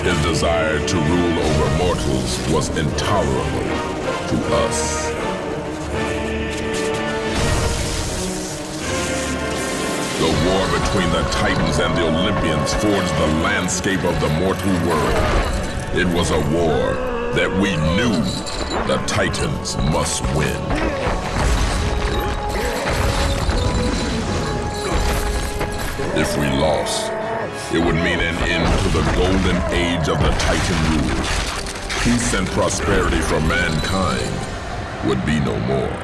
His desire to rule over mortals was intolerable to us. The war between the Titans and the Olympians forged the landscape of the mortal world. It was a war that we knew the Titans must win. If we lost, it would mean an end to the golden age of the Titan rule. Peace and prosperity for mankind would be no more.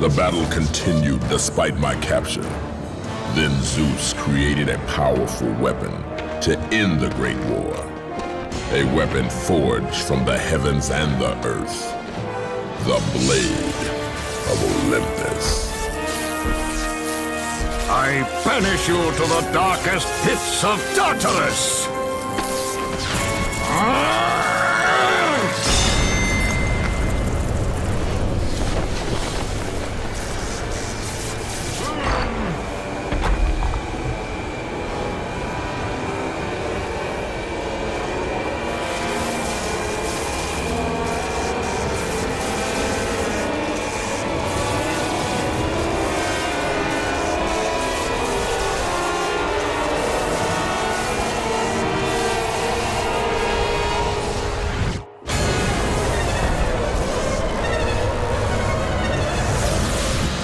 The battle continued despite my capture. Then Zeus created a powerful weapon to end the Great War. A weapon forged from the heavens and the earth. The Blade of Olympus. I banish you to the darkest pits of Tartarus!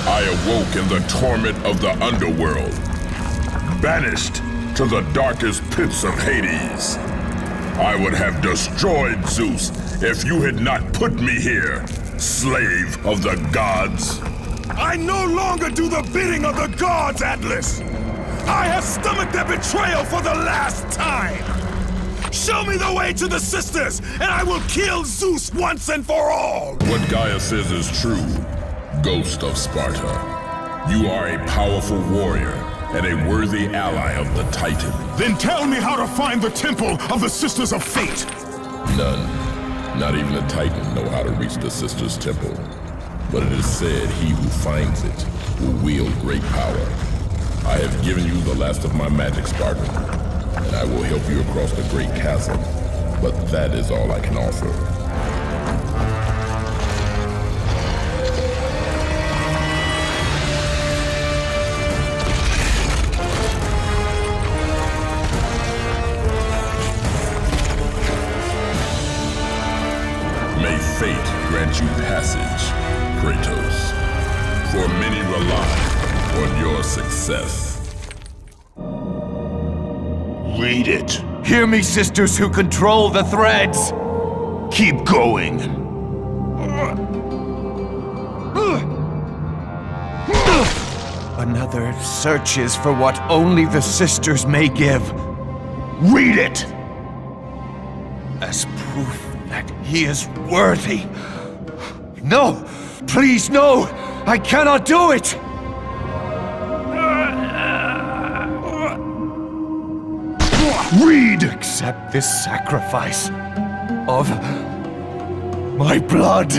I awoke in the torment of the underworld, banished to the darkest pits of Hades. I would have destroyed Zeus if you had not put me here, slave of the gods. I no longer do the bidding of the gods, Atlas! I have stomached their betrayal for the last time! Show me the way to the sisters, and I will kill Zeus once and for all! What Gaia says is true, Ghost of Sparta. You are a powerful warrior and a worthy ally of the Titan. Then tell me how to find the temple of the Sisters of Fate! None, not even the Titan, know how to reach the Sisters' temple. But it is said he who finds it will wield great power. I have given you the last of my magic, Spartan, and I will help you across the great chasm. But that is all I can offer. May fate grant you passage, Kratos, for many rely on your success. Read it. Hear me, sisters who control the threads! Keep going. Another searches for what only the sisters may give. Read it! As proof that he is worthy. No! Please, no! I cannot do it! Read! Accept this sacrifice of my blood.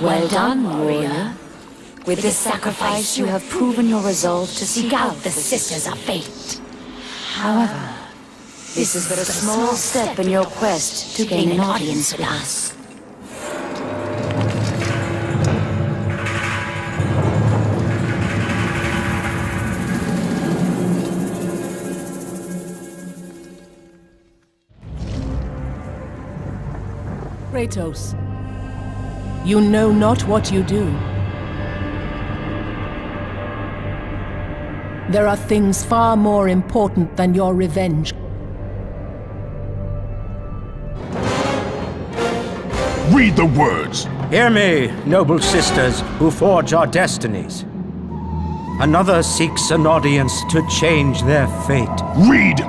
Well done, warrior. With this sacrifice, you have proven your resolve to seek out the Sisters of Fate. However, this is but a small step in your quest to gain an audience with us. Kratos, you know not what you do. There are things far more important than your revenge. Read the words! Hear me, noble sisters who forge our destinies. Another seeks an audience to change their fate. Read!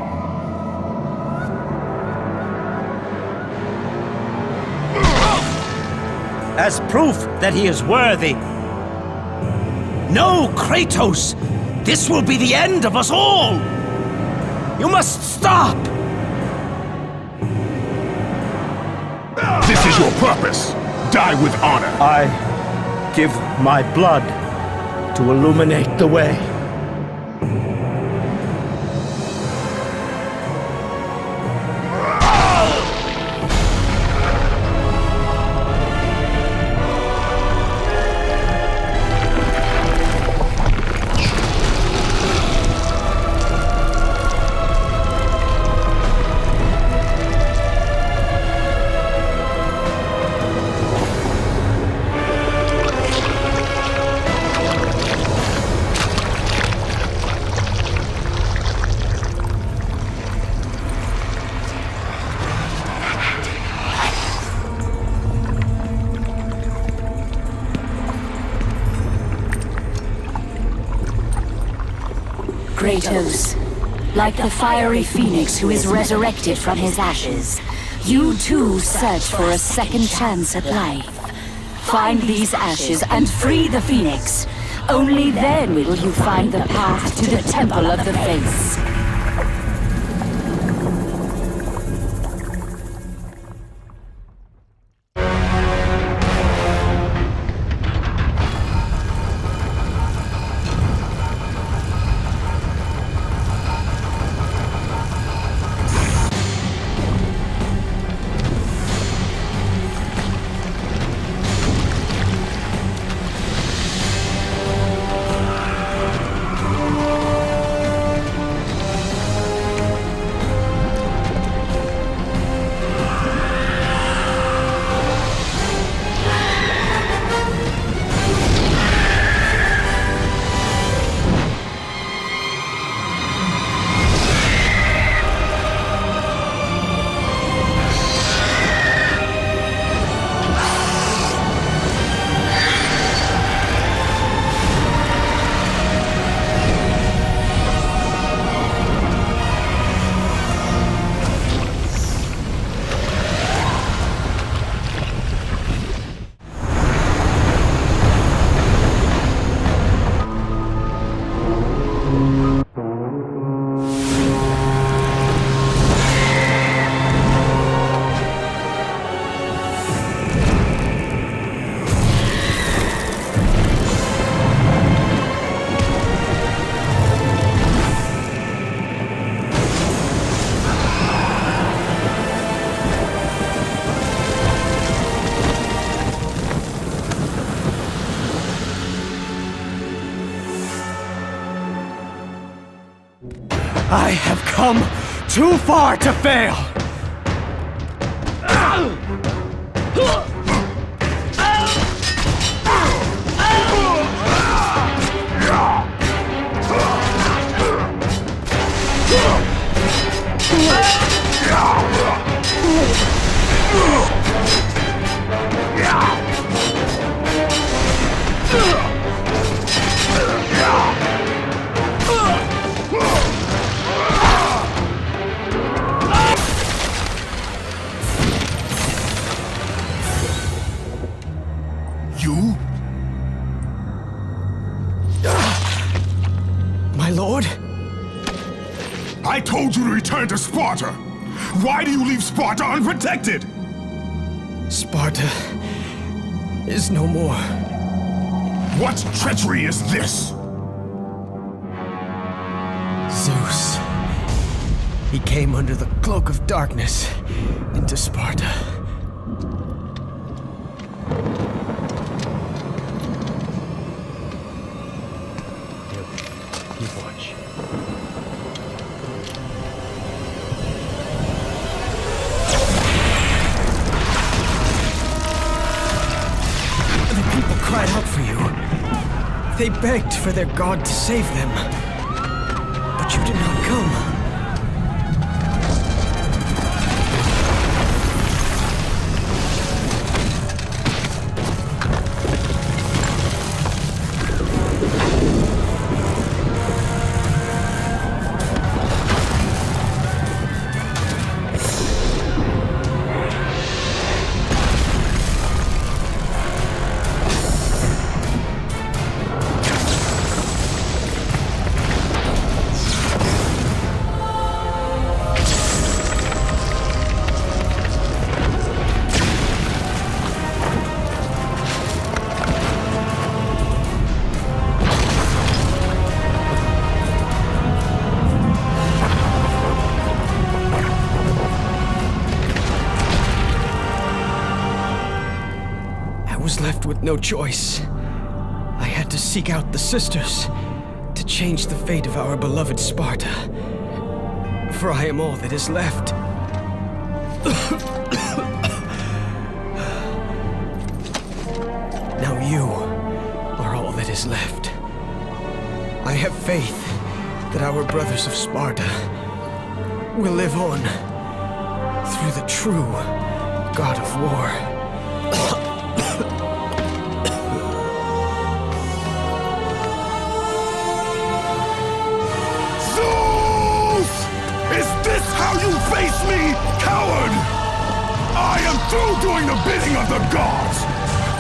As proof that he is worthy, No, Kratos! This will be the end of us all! You must stop! This is your purpose. Die with honor. I give my blood to illuminate the way. Kratos, like the fiery phoenix who is resurrected from his ashes, you too search for a second chance at life. Find these ashes and free the phoenix. Only then will you find the path to the Temple of the Face. I have come too far to fail! You? My lord? I told you to return to Sparta! Why do you leave Sparta unprotected? Sparta is no more. What treachery is this? Zeus. He came under the cloak of darkness into Sparta. You watch. The people cried out for you. They begged for their god to save them. But you did not come. left with no choice. I had to seek out the sisters to change the fate of our beloved Sparta. For I am all that is left. Now you are all that is left. I have faith that our brothers of Sparta will live on through the true God of War. Zeus! Is this how you face me, coward? I am through doing the bidding of the gods!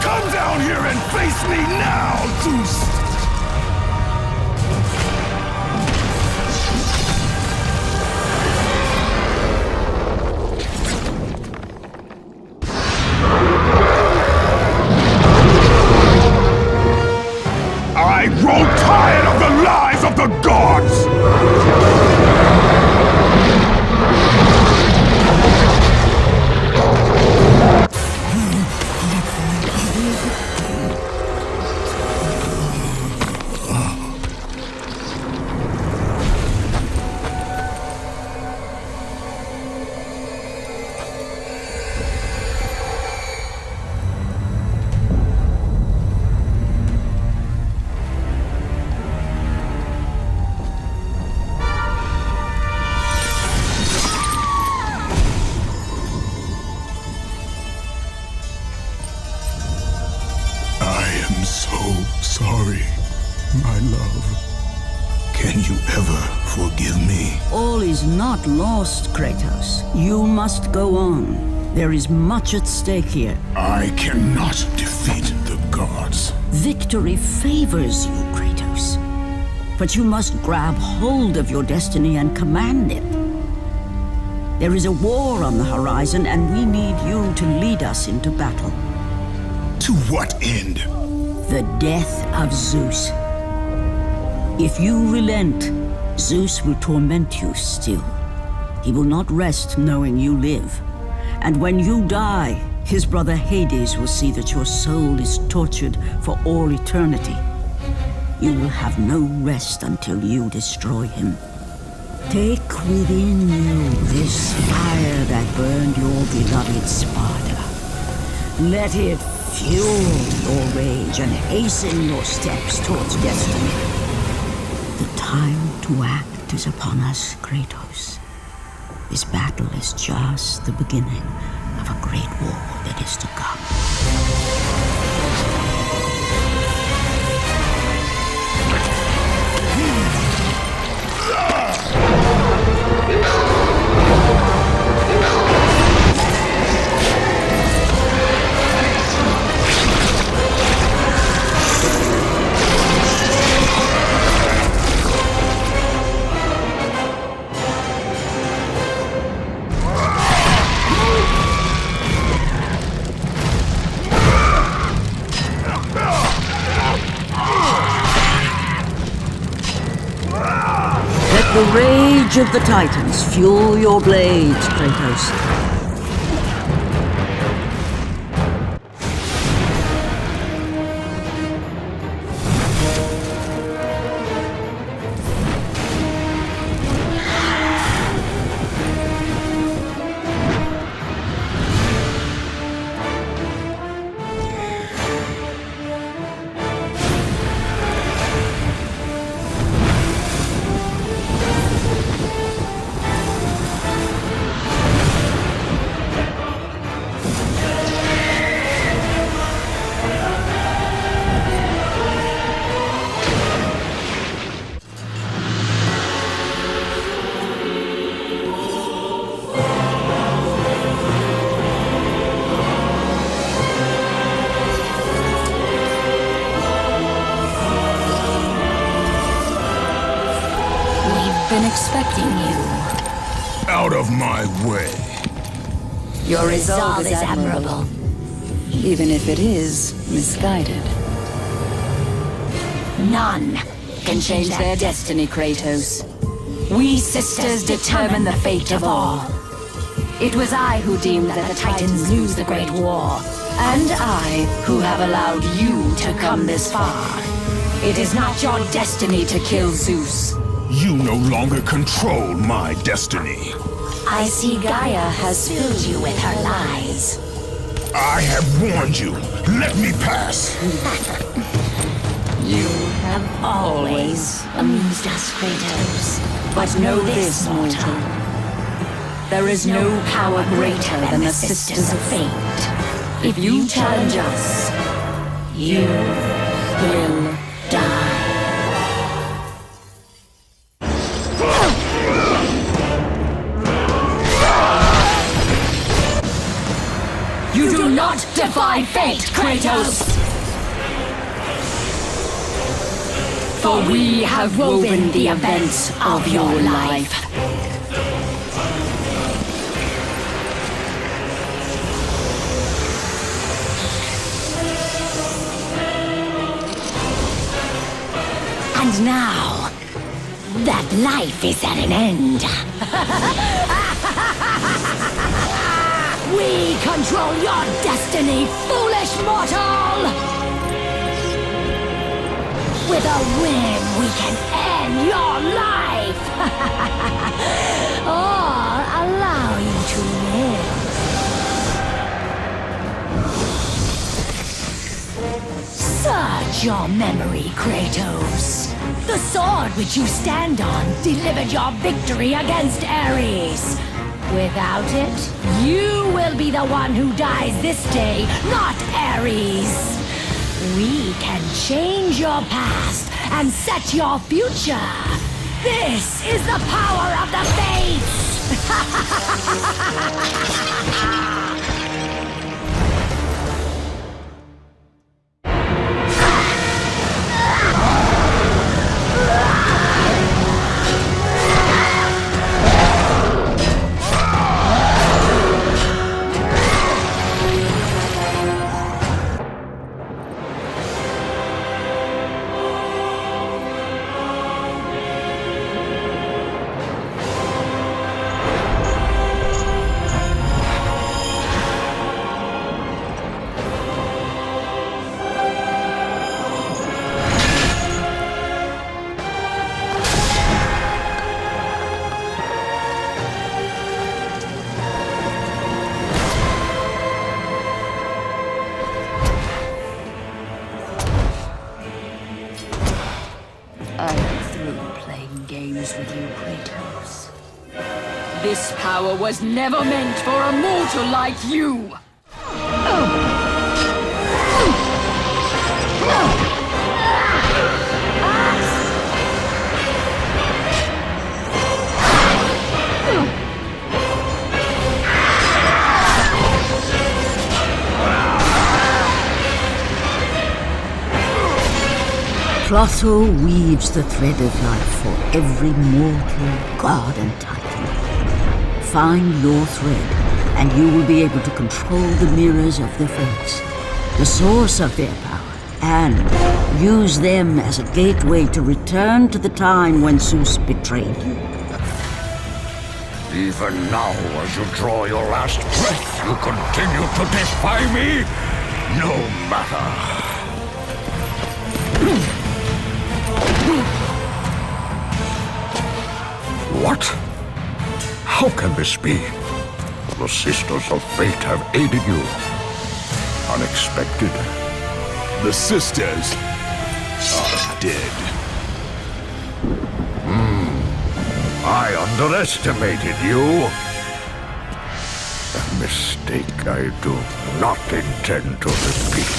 Come down here and face me now, Zeus! I grow tired of the lies of the gods! Sorry, my love. Can you ever forgive me? All is not lost, Kratos. You must go on. There is much at stake here. I cannot defeat the gods. Victory favors you, Kratos. But you must grab hold of your destiny and command it. There is a war on the horizon, and we need you to lead us into battle. To what end? The death of Zeus. If you relent, Zeus will torment you still. He will not rest knowing you live. And when you die, his brother Hades will see that your soul is tortured for all eternity. You will have no rest until you destroy him. Take within you this fire that burned your beloved Sparta. Let it fuel your rage and hasten your steps towards destiny. The time to act is upon us, Kratos. This battle is just the beginning of a great war that is to come. The rage of the Titans fuel your blades, Kratos. Been expecting you. Out of my way. Your resolve is admirable. Even if it is misguided. None can change their destiny, Kratos. We sisters determine the fate of all. It was I who deemed that the Titans lose the Great War, And I, who have allowed you to come this far. It is not your destiny to kill Zeus. You no longer control my destiny. I see Gaia has filled you with her lies. I have warned you. Let me pass. You have always amused us, Kratos. But know this, mortal. There is no power greater than the Sisters of Fate. If you challenge us, you will die. You do not defy fate, Kratos! For we have woven the events of your life. And now, that life is at an end. We control your destiny, foolish mortal! With a whim, we can end your life! Or allow you to live. Search your memory, Kratos. The sword which you stand on delivered your victory against Ares. Without it, you will be the one who dies this day, not Ares. We can change your past and set your future. This is the power of the Fates! With you, Kratos. This power was never meant for a mortal like you! Clotho weaves the thread of life for every mortal, god and titan. Find your thread, and you will be able to control the mirrors of the Fates, the source of their power, and use them as a gateway to return to the time when Zeus betrayed you. Even now, as you draw your last breath, you continue to defy me? No matter. What? How can this be? The Sisters of Fate have aided you. Unexpected. The Sisters are dead. I underestimated you. A mistake I do not intend to repeat.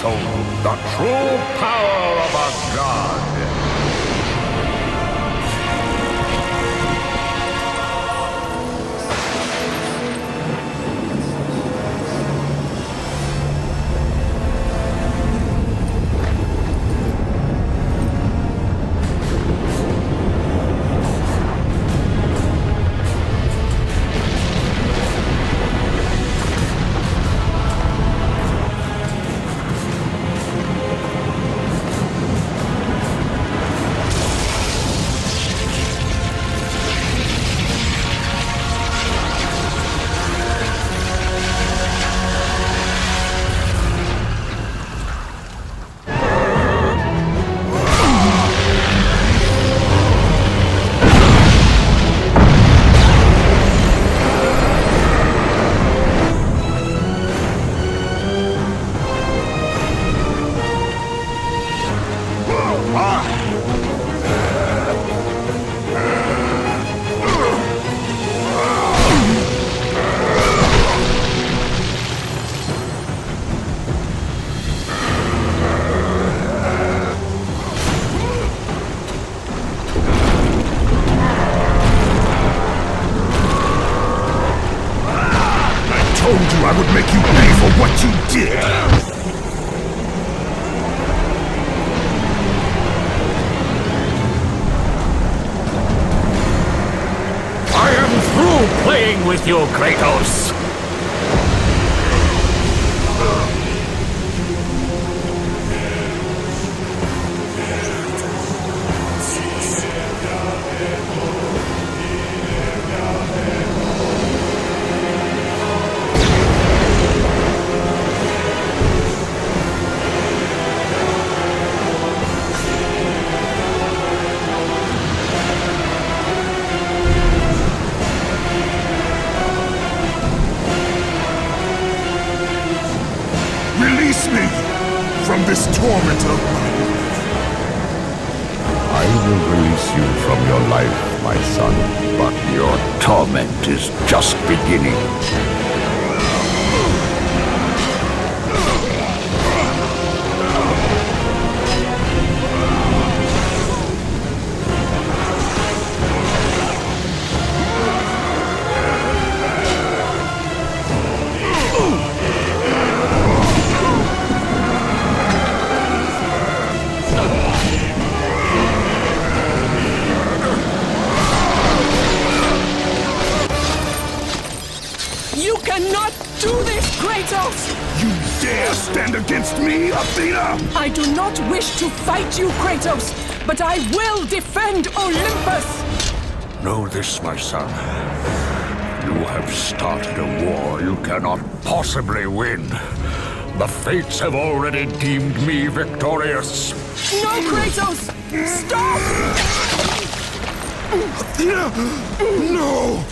Show the true power of a god. pay for what you did! I am through playing with you, Kratos! Release me from this torment of my life. I will release you from your life, my son, but your torment is just beginning. You cannot do this, Kratos! You dare stand against me, Athena? I do not wish to fight you, Kratos, but I will defend Olympus! Know this, my son. You have started a war you cannot possibly win. The fates have already deemed me victorious. No, Kratos! Stop! Athena! No!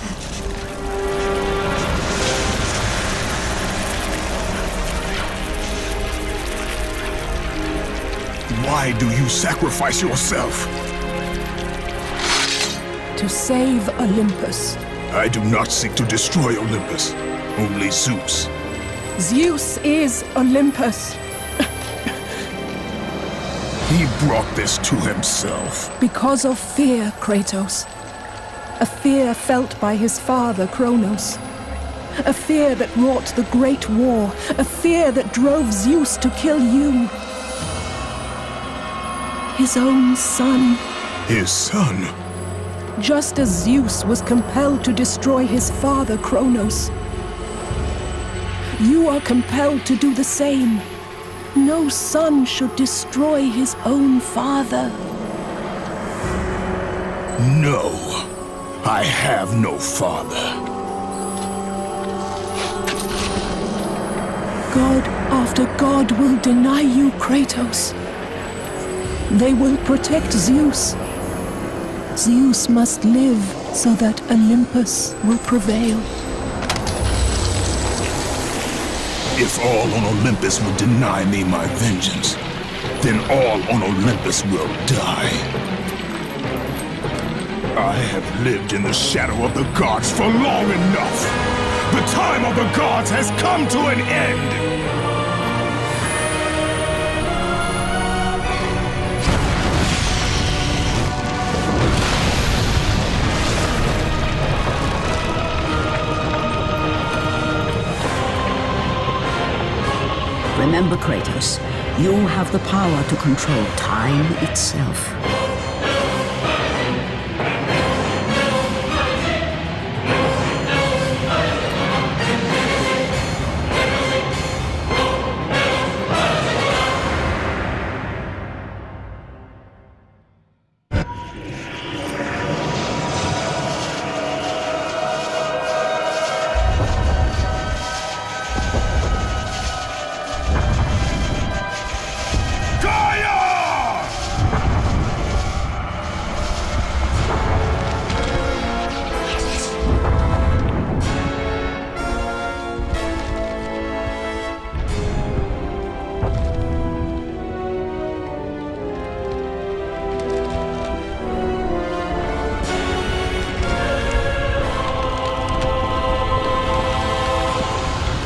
Why do you sacrifice yourself? To save Olympus. I do not seek to destroy Olympus, only Zeus. Zeus is Olympus. He brought this to himself. Because of fear, Kratos. A fear felt by his father, Kronos. A fear that wrought the Great War. A fear that drove Zeus to kill you. His own son. His son? Just as Zeus was compelled to destroy his father, Kronos. You are compelled to do the same. No son should destroy his own father. No, I have no father. God after God will deny you, Kratos. They will protect Zeus. Zeus must live so that Olympus will prevail. If all on Olympus will deny me my vengeance, then all on Olympus will die. I have lived in the shadow of the gods for long enough. The time of the gods has come to an end. Remember, Kratos, you have the power to control time itself.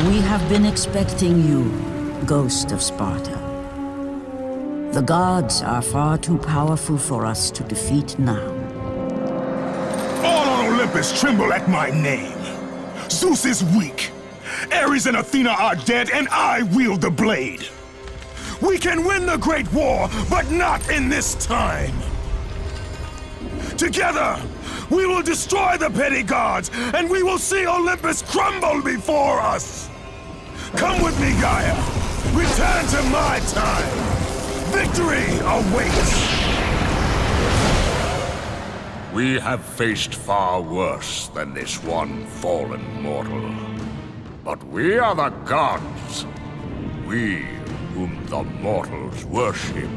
We have been expecting you, Ghost of Sparta. The gods are far too powerful for us to defeat now. All on Olympus tremble at my name. Zeus is weak, Ares and Athena are dead, and I wield the blade. We can win the Great War, but not in this time. Together, we will destroy the petty gods, and we will see Olympus crumble before us. Come with me, Gaia. Return to my time. Victory awaits. We have faced far worse than this one fallen mortal. But we are the gods. We whom the mortals worship.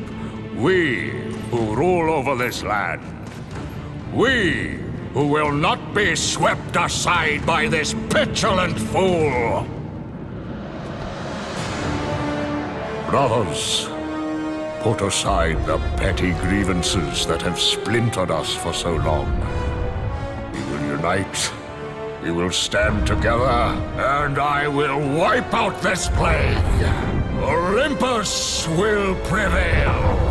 We who rule over this land. We who will not be swept aside by this petulant fool. Brothers, put aside the petty grievances that have splintered us for so long. We will unite, we will stand together, and I will wipe out this plague. Olympus will prevail.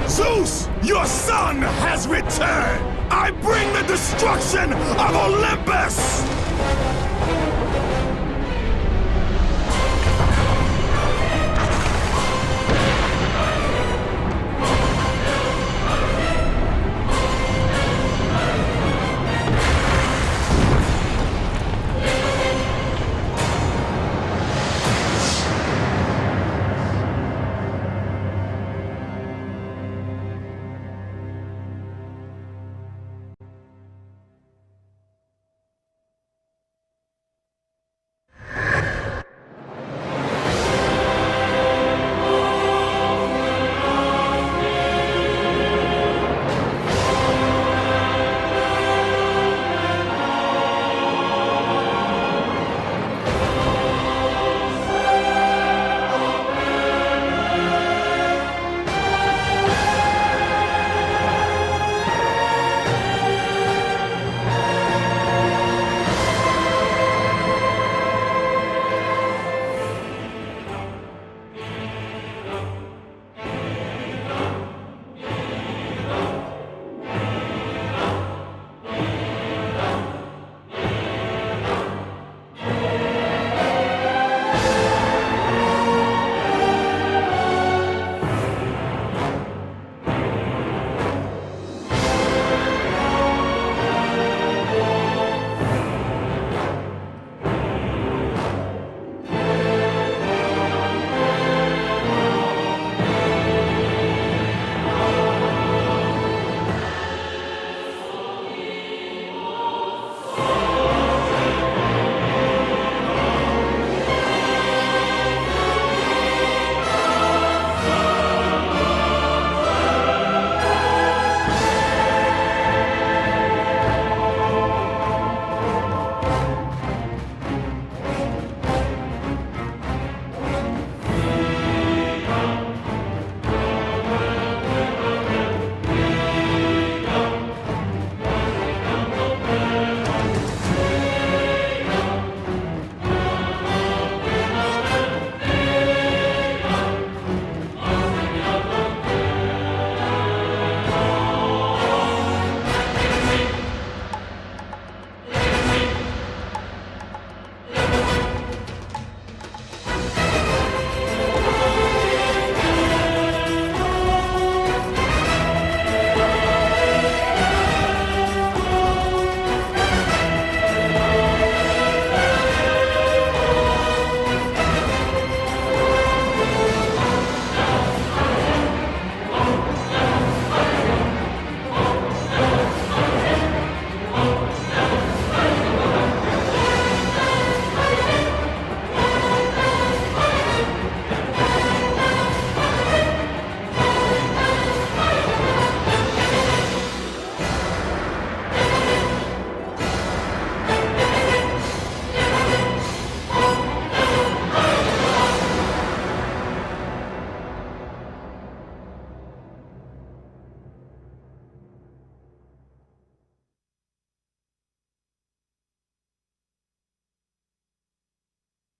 Zeus, your son has returned! I bring the destruction of Olympus!